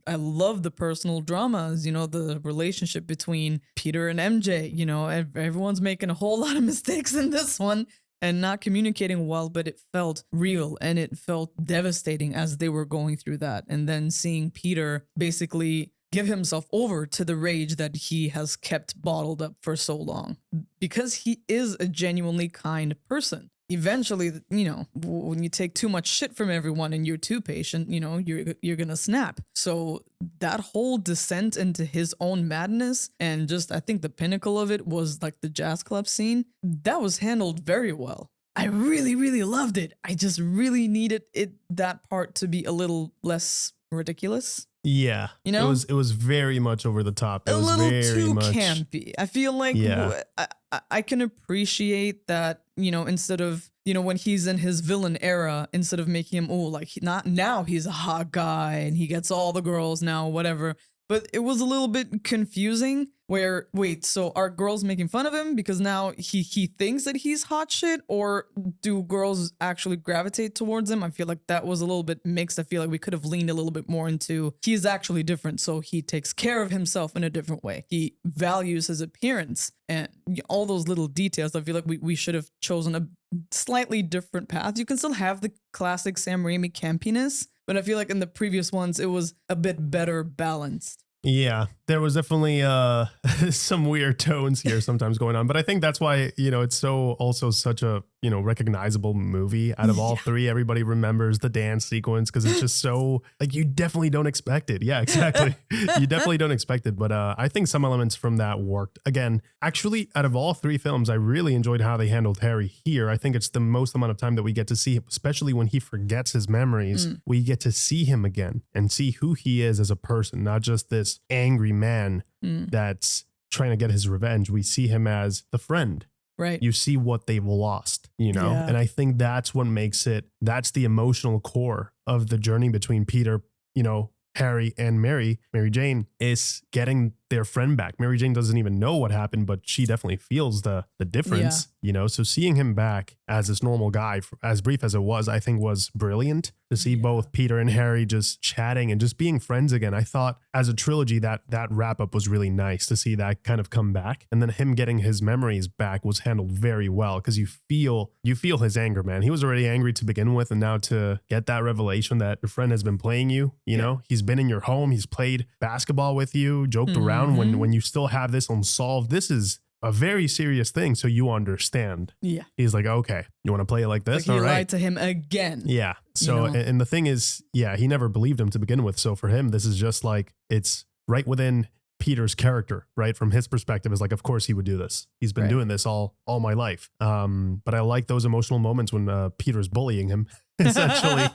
love the personal dramas, you know, the relationship between Peter and MJ, you know, everyone's making a whole lot of mistakes in this one and not communicating well, but it felt real and it felt devastating as they were going through that. And then seeing Peter basically give himself over to the rage that he has kept bottled up for so long, because he is a genuinely kind person. Eventually, you know, when you take too much shit from everyone and you're too patient, you know, you're gonna snap. So that whole descent into his own madness, and just I think the pinnacle of it was like the jazz club scene, that was handled very well. I really, really loved it. I just really needed that part to be a little less ridiculous. Yeah, you know, it was very much over the top. It a was little very too much campy. I feel like I can appreciate that, you know, instead of, you know, when he's in his villain era, instead of making him, oh, like not now he's a hot guy and he gets all the girls now, whatever. But it was a little bit confusing where, wait, so are girls making fun of him because now he thinks that he's hot shit, or do girls actually gravitate towards him? I feel like that was a little bit mixed. I feel like we could have leaned a little bit more into he's actually different, so he takes care of himself in a different way. He values his appearance and all those little details. I feel like we should have chosen a slightly different path. You can still have the classic Sam Raimi campiness, but I feel like in the previous ones, it was a bit better balanced. Yeah, there was definitely some weird tones here sometimes going on, but I think that's why, you know, it's so also such a, you know, recognizable movie. Out of all three, everybody remembers the dance sequence because it's just so, like, you definitely don't expect it. Yeah, exactly. You definitely don't expect it, but I think some elements from that worked. Again, actually, out of all three films, I really enjoyed how they handled Harry here. I think it's the most amount of time that we get to see him, especially when he forgets his memories. We get to see him again and see who he is as a person, not just this angry man that's trying to get his revenge. We see him as the friend. Right. You see what they've lost, you know? Yeah. And I think that's what makes it, that's the emotional core of the journey between Peter, you know, Harry and Mary Jane, is getting their friend back. Mary Jane doesn't even know what happened, but she definitely feels the difference, you know? So seeing him back as this normal guy, as brief as it was, I think was brilliant to see both Peter and Harry just chatting and just being friends again. I thought as a trilogy that wrap up was really nice to see that kind of come back. And then him getting his memories back was handled very well because you feel his anger, man. He was already angry to begin with. And now to get that revelation that your friend has been playing you, you know, he's been in your home, he's played basketball with you, joked around when you still have this unsolved. This is a very serious thing. So you understand. Yeah. He's like, okay, you want to play it like this? Like he All right. lied to him again. Yeah. So, you know? and the thing is, yeah, he never believed him to begin with. So for him, this is just like, it's right within Peter's character, right? From his perspective is like, of course he would do this. He's been doing this all my life. But I like those emotional moments when Peter's bullying him essentially.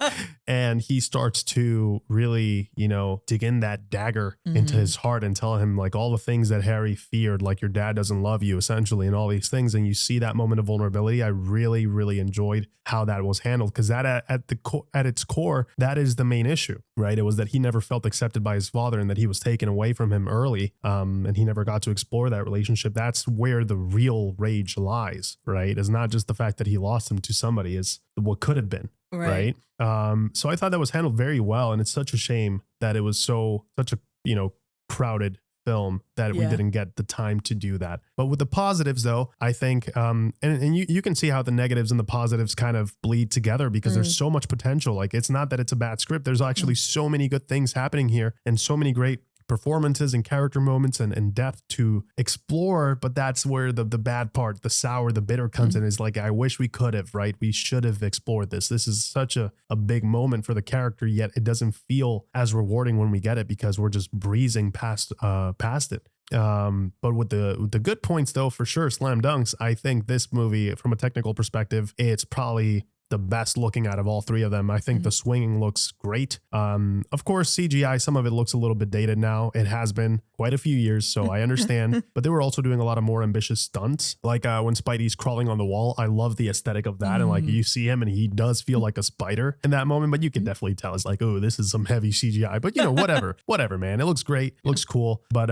And he starts to really, you know, dig in that dagger into his heart and tell him like all the things that Harry feared, like your dad doesn't love you essentially and all these things. And you see that moment of vulnerability. I really, really enjoyed how that was handled because that at its core, that is the main issue, right? It was that he never felt accepted by his father and that he was taken away from him early. And he never got to explore that relationship. That's where the real rage lies, right? It's not just the fact that he lost him to somebody, it's what could have been. Right. So I thought that was handled very well. And it's such a shame that it was such a, you know, crowded film that we didn't get the time to do that. But with the positives though, I think, and you can see how the negatives and the positives kind of bleed together because there's so much potential. Like it's not that it's a bad script. There's actually so many good things happening here and so many great performances and character moments and depth to explore, but that's where the bad part, the sour, the bitter comes in is like, I wish we could have, right? We should have explored this. This is such a big moment for the character, yet it doesn't feel as rewarding when we get it because we're just breezing past it. But with the good points though, for sure, slam dunks, I think this movie from a technical perspective, it's probably the best looking out of all three of them. I think the swinging looks great. Of course, CGI, some of it looks a little bit dated now. It has been quite a few years, so I understand. But they were also doing a lot of more ambitious stunts. Like when Spidey's crawling on the wall, I love the aesthetic of that. And like you see him and he does feel like a spider in that moment, but you can definitely tell it's like, oh, this is some heavy CGI. But you know, whatever, man. It looks great. Looks cool. But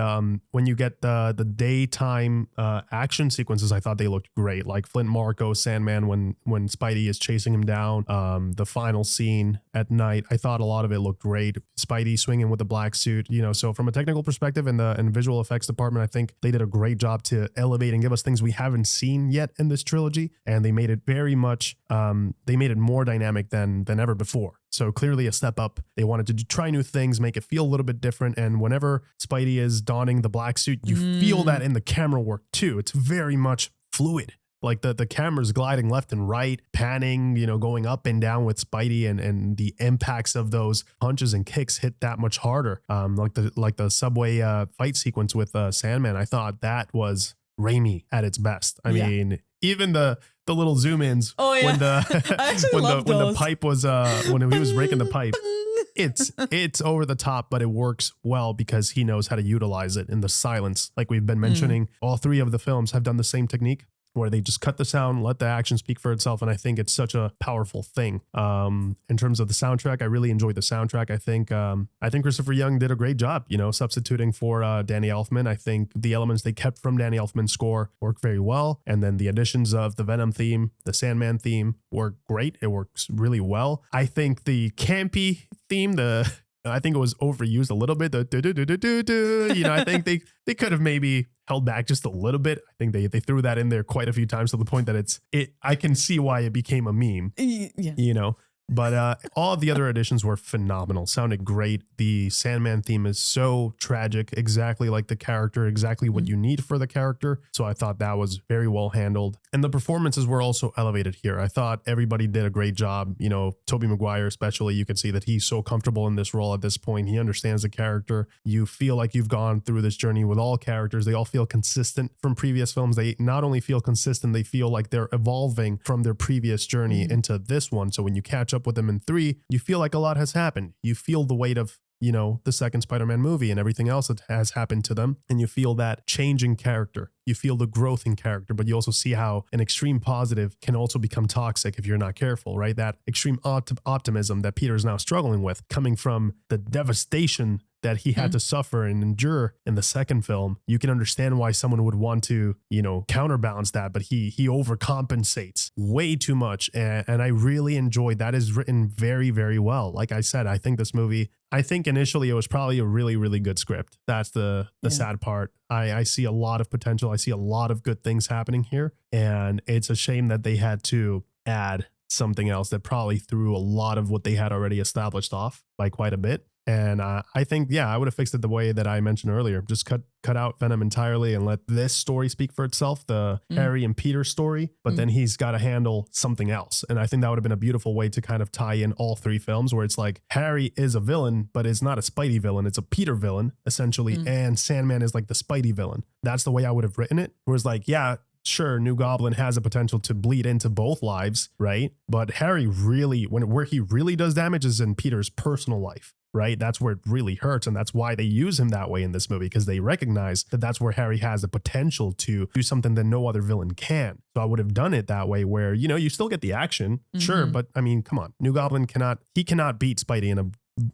when you get the daytime action sequences, I thought they looked great. Like Flint Marco, Sandman, when Spidey is chasing him down, the final scene at night, I thought a lot of it looked great. Spidey swinging with the black suit, you know, so from a technical perspective and visual effects department, I think they did a great job to elevate and give us things we haven't seen yet in this trilogy. And they made it very much, they made it more dynamic than ever before. So clearly a step up. They wanted to try new things, make it feel a little bit different. And whenever Spidey is donning the black suit, you feel that in the camera work too. It's very much fluid. Like the camera's gliding left and right, panning, you know, going up and down with Spidey and the impacts of those punches and kicks hit that much harder. Like the subway fight sequence with Sandman, I thought that was Raimi at its best. I mean, even the little zoom ins when the pipe was when he was breaking the pipe. It's over the top, but it works well because he knows how to utilize it in the silence. Like we've been mentioning, all three of the films have done the same technique where they just cut the sound, let the action speak for itself. And I think it's such a powerful thing. In terms of the soundtrack, I really enjoyed the soundtrack. I think Christopher Young did a great job, you know, substituting for Danny Elfman. I think the elements they kept from Danny Elfman's score work very well. And then the additions of the Venom theme, the Sandman theme work great. It works really well. I think the campy theme, I think it was overused a little bit. You know, I think they could have maybe held back just a little bit. I think they threw that in there quite a few times to the point that I can see why it became a meme. Yeah. You know, but all of the other additions were phenomenal. Sounded great. The Sandman theme is so tragic, exactly like the character, exactly what you need for the character. So I thought that was very well handled. And the performances were also elevated here. I thought everybody did a great job. You know, Tobey Maguire especially, you can see that he's so comfortable in this role at this point. He understands the character. You feel like you've gone through this journey with all characters. They all feel consistent from previous films. They not only feel consistent, they feel like they're evolving from their previous journey into this one. So when you catch up with them in 3, you feel like a lot has happened. You feel the weight of you know, the second Spider-Man movie and everything else that has happened to them. And you feel that change in character. You feel the growth in character, but you also see how an extreme positive can also become toxic if you're not careful, right? That extreme optimism that Peter is now struggling with, coming from the devastation that he had to suffer and endure in the second film. You can understand why someone would want to, you know, counterbalance that, but he overcompensates way too much. And I really enjoyed that. Is written very, very well. Like I said, I think this movie, I think initially it was probably a really, really good script. That's the sad part. I see a lot of potential. I see a lot of good things happening here. And it's a shame that they had to add something else that probably threw a lot of what they had already established off by quite a bit. And I think, I would have fixed it the way that I mentioned earlier. Just cut out Venom entirely and let this story speak for itself, the Harry and Peter story. But then he's got to handle something else. And I think that would have been a beautiful way to kind of tie in all three films, where it's like Harry is a villain, but it's not a Spidey villain. It's a Peter villain, essentially. And Sandman is like the Spidey villain. That's the way I would have written it. Whereas like, sure, New Goblin has a potential to bleed into both lives, right? But Harry really, where he really does damage is in Peter's personal life. Right? That's where it really hurts. And that's why they use him that way in this movie, because they recognize that that's where Harry has the potential to do something that no other villain can. So I would have done it that way where, you know, you still get the action. Sure. But I mean, come on. New Goblin cannot beat Spidey in a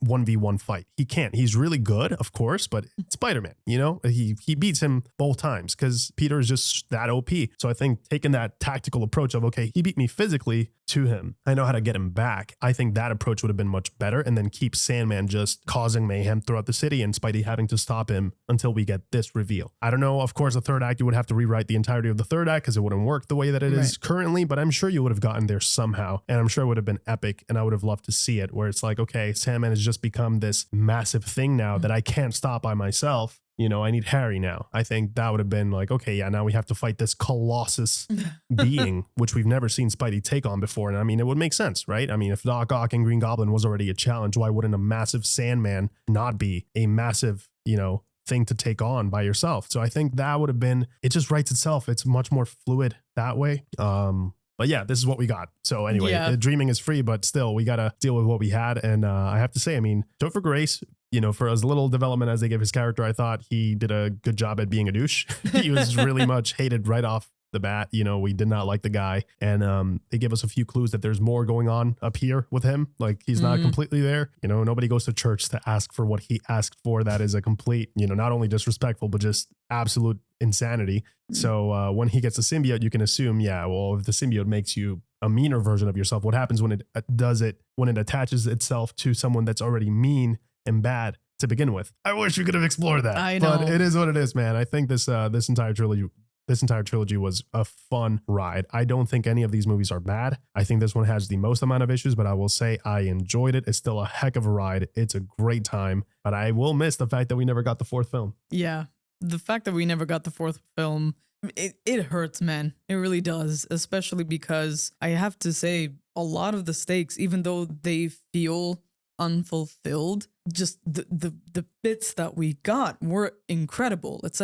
1v1 fight. He can't. He's really good, of course, but it's Spider-Man, you know, he beats him both times because Peter is just that OP. So I think taking that tactical approach of, okay, he beat me physically to him, I know how to get him back. I think that approach would have been much better, and then keep Sandman just causing mayhem throughout the city and Spidey having to stop him until we get this reveal. I don't know. Of course, the third act, you would have to rewrite the entirety of the third act because it wouldn't work the way that it is currently, but I'm sure you would have gotten there somehow, and I'm sure it would have been epic, and I would have loved to see it, where it's like, okay, Sandman has just become this massive thing now that I can't stop by myself. You know, I need Harry now. I think that would have been like, okay, now we have to fight this colossus being, which we've never seen Spidey take on before. And I mean, it would make sense, right? I mean, if Doc Ock and Green Goblin was already a challenge, why wouldn't a massive Sandman not be a massive, you know, thing to take on by yourself? So I think that would have been, it just writes itself. It's much more fluid that way. But yeah, this is what we got. So anyway, the dreaming is free, but still we got to deal with what we had. And I have to say, I mean, Topher Grace, you know, for as little development as they gave his character, I thought he did a good job at being a douche. He was really much hated right off the bat. You know, we did not like the guy. And they give us a few clues that there's more going on up here with him. Like he's not completely there. You know, nobody goes to church to ask for what he asked for. That is a complete, you know, not only disrespectful, but just absolute insanity. So when he gets a symbiote, you can assume, well, if the symbiote makes you a meaner version of yourself, what happens when it does it, when it attaches itself to someone that's already mean and bad to begin with? I wish we could have explored that. I know. But it is what it is, man. I think this entire trilogy was a fun ride. I don't think any of these movies are bad. I think this one has the most amount of issues, but I will say I enjoyed it. It's still a heck of a ride. It's a great time, but I will miss the fact that we never got the fourth film. Yeah. The fact that we never got the fourth film, it hurts, man. It really does, especially because I have to say a lot of the stakes, even though they feel unfulfilled, just the bits that we got were incredible. It's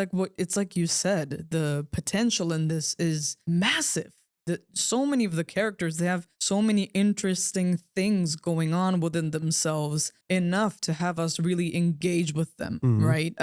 like you said, the potential in this is massive. So many of the characters, they have so many interesting things going on within themselves, enough to have us really engage with them, right?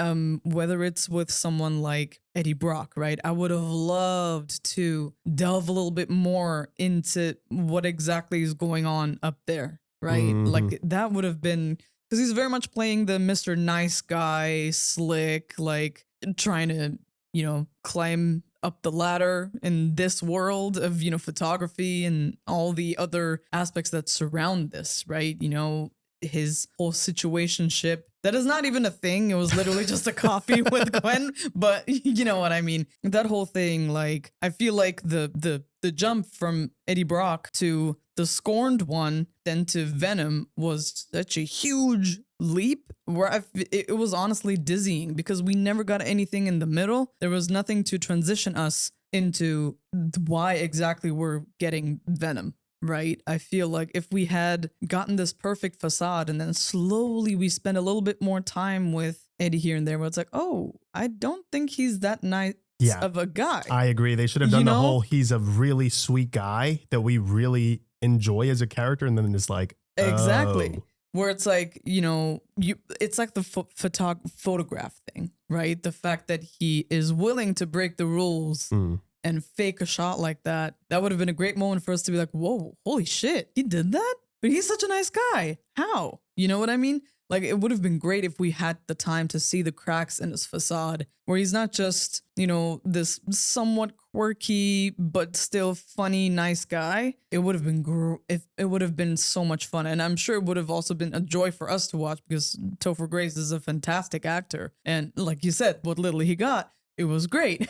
Whether it's with someone like Eddie Brock, right? I would have loved to delve a little bit more into what exactly is going on up there, right? Like that would have been, because he's very much playing the Mr. Nice Guy, slick, like trying to, you know, climb up the ladder in this world of, you know, photography and all the other aspects that surround this, right? You know, his whole situationship, that is not even a thing. It was literally just a coffee with Gwen, but you know what I mean? That whole thing, like, I feel like the jump from Eddie Brock to the Scorned One, then to Venom, was such a huge leap where it was honestly dizzying, because we never got anything in the middle. There was nothing to transition us into why exactly we're getting Venom, right? I feel like if we had gotten this perfect facade and then slowly we spend a little bit more time with Eddie here and there, where it's like, oh, I don't think he's that nice of a guy. I agree. They should have done the whole, he's a really sweet guy that we really enjoy as a character, and then it's like, exactly. where it's like, it's like the photograph thing, right? The fact that he is willing to break the rules and fake a shot like that would have been a great moment for us to be like, whoa, holy shit, he did that? But he's such a nice guy. How? You know what I mean? Like, it would have been great if we had the time to see the cracks in his facade, where he's not just, this somewhat quirky, but still funny, nice guy. It would have been it would have been so much fun. And I'm sure it would have also been a joy for us to watch, because Topher Grace is a fantastic actor. And like you said, what little he got, it was great.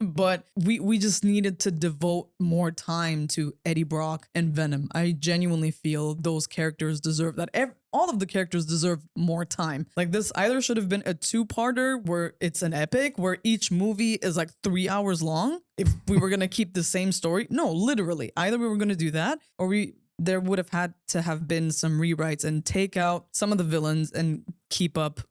But we just needed to devote more time to Eddie Brock and Venom. I genuinely feel those characters deserve that. All of the characters deserve more time. Like, this either should have been a 2-parter where it's an epic, where each movie is like 3 hours long, if we were going to keep the same story. No, literally. Either we were going to do that, or there would have had to have been some rewrites and take out some of the villains and keep up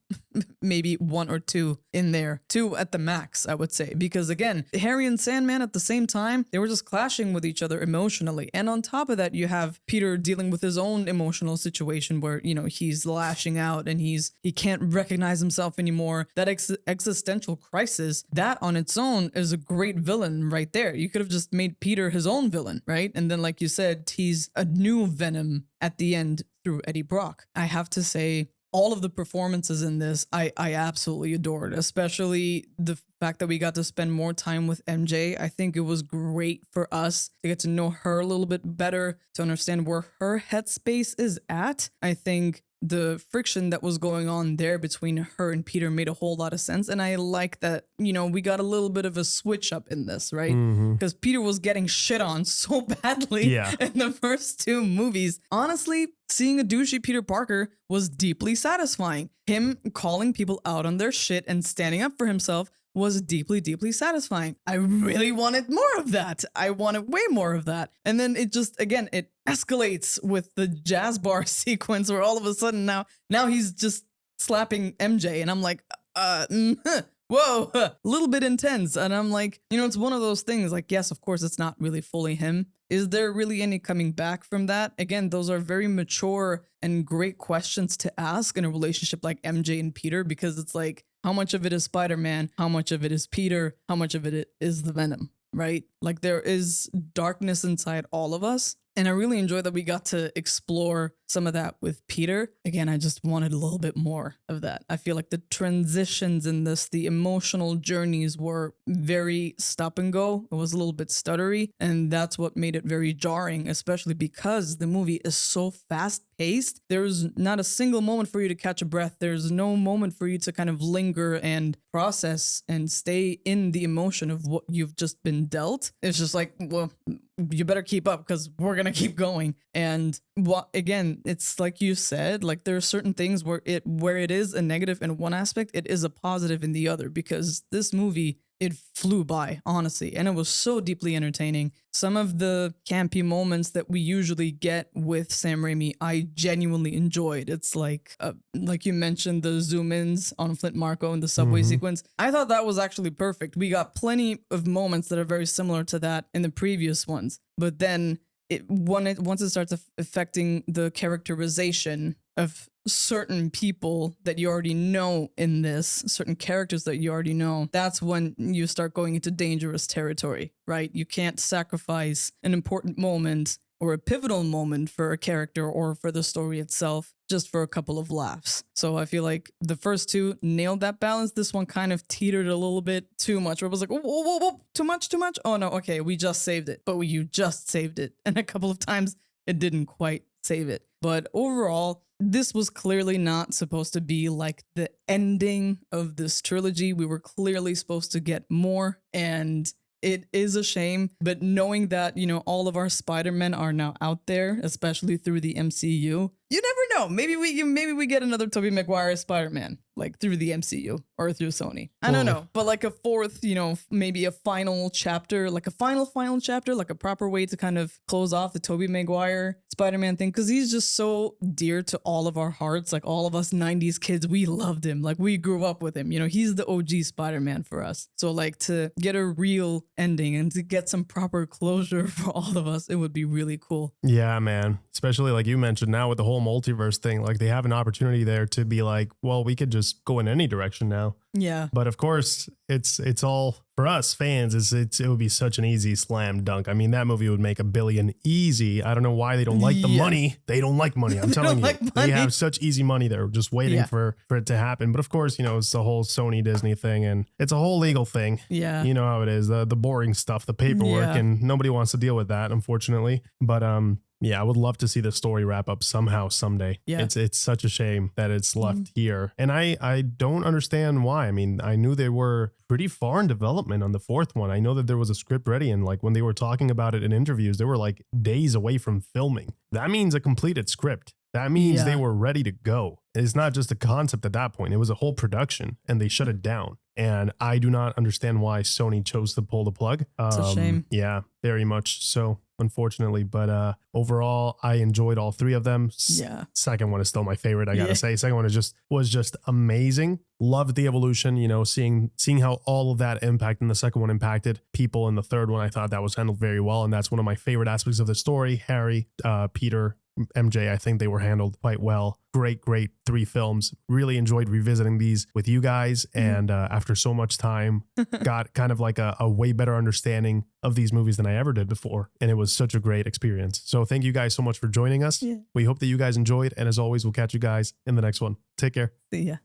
maybe 1 or 2 in there. 2 at the max, I would say. Because again, Harry and Sandman at the same time, they were just clashing with each other emotionally. And on top of that, you have Peter dealing with his own emotional situation where, he's lashing out and he can't recognize himself anymore. That existential crisis, that on its own is a great villain right there. You could have just made Peter his own villain, right? And then, like you said, tease a new Venom at the end through Eddie Brock. I have to say, all of the performances in this, I absolutely adored, especially the fact that we got to spend more time with MJ. I think it was great for us to get to know her a little bit better, to understand where her headspace is at. I think the friction that was going on there between her and Peter made a whole lot of sense. And I like that, we got a little bit of a switch up in this, right? Because Peter was getting shit on so badly in the first 2 movies. Honestly, seeing a douchey Peter Parker was deeply satisfying. Him calling people out on their shit and standing up for himself was deeply, deeply satisfying. I really wanted more of that. I wanted way more of that. And then it just, again, it escalates with the jazz bar sequence where all of a sudden now he's just slapping MJ. And I'm like, whoa, a little bit intense. And I'm like, it's one of those things like, yes, of course, it's not really fully him. Is there really any coming back from that? Again, those are very mature and great questions to ask in a relationship like MJ and Peter, because it's like, how much of it is Spider-Man? How much of it is Peter? How much of it is the Venom, right? Like, there is darkness inside all of us. And I really enjoyed that we got to explore some of that with Peter. Again, I just wanted a little bit more of that. I feel like the transitions in this, the emotional journeys were very stop and go. It was a little bit stuttery. And that's what made it very jarring, especially because the movie is so fast paced. There's not a single moment for you to catch a breath. There's no moment for you to kind of linger and process and stay in the emotion of what you've just been dealt. It's just like, well, you better keep up because we're going to keep going. And again, it's like you said, like there are certain things where it is a negative in one aspect, it is a positive in the other, because this movie, it flew by, honestly, and it was so deeply entertaining. Some of the campy moments that we usually get with Sam Raimi, I genuinely enjoyed. It's like you mentioned, the zoom-ins on Flint Marco and the subway sequence. I thought that was actually perfect. We got plenty of moments that are very similar to that in the previous ones, but then once it starts affecting the characterization of certain people that you already know in this, certain characters that you already know, that's when you start going into dangerous territory, right? You can't sacrifice an important moment or a pivotal moment for a character or for the story itself just for a couple of laughs. So I feel like the first two nailed that balance. This one kind of teetered a little bit too much, where it was like, whoa, too much? Oh no, okay, we just saved it. But you just saved it. And a couple of times it didn't quite save it. But overall, this was clearly not supposed to be like the ending of this trilogy. We were clearly supposed to get more, and it is a shame. But knowing that, all of our Spider-Men are now out there, especially through the MCU, you never know. Maybe we get another Tobey Maguire Spider-Man, like through the MCU or through Sony. I don't know. But like a fourth, maybe a final chapter, like a final chapter, like a proper way to kind of close off the Tobey Maguire Spider-Man thing. Because he's just so dear to all of our hearts. Like all of us 90s kids, we loved him. Like we grew up with him. He's the OG Spider-Man for us. So like to get a real ending and to get some proper closure for all of us, it would be really cool. Yeah, man. Especially like you mentioned now with the whole whole multiverse thing. Like they have an opportunity there to be like, well, we could just go in any direction now. Yeah. But of course, it's all for us fans. It would be such an easy slam dunk. I mean, that movie would make $1 billion easy. I don't know why they don't like the money. They don't like money. I'm telling you, they have such easy money. They're just waiting for it to happen. But of course, it's the whole Sony Disney thing, and it's a whole legal thing. Yeah. You know how it is, the boring stuff, the paperwork, and nobody wants to deal with that, unfortunately. But yeah, I would love to see the story wrap up somehow someday. Yeah. It's such a shame that it's left here. And I don't understand why. I mean, I knew they were pretty far in development on the fourth one. I know that there was a script ready, and like when they were talking about it in interviews, they were like days away from filming. That means a completed script. That means they were ready to go. It's not just a concept at that point. It was a whole production, and they shut it down. And I do not understand why Sony chose to pull the plug. It's a shame. Yeah, very much so, unfortunately. But overall, I enjoyed all three of them. Yeah. Second one is still my favorite, I gotta say. Second one was just amazing. Loved the evolution, seeing how all of that impact in the second one impacted people in the third one. I thought that was handled very well. And that's one of my favorite aspects of the story. Harry, Peter, MJ, I think they were handled quite well. Great 3 films. Really enjoyed revisiting these with you guys. And after so much time, got kind of like a way better understanding of these movies than I ever did before. And it was such a great experience. So thank you guys so much for joining us. Yeah. We hope that you guys enjoyed. And as always, we'll catch you guys in the next one. Take care. See ya.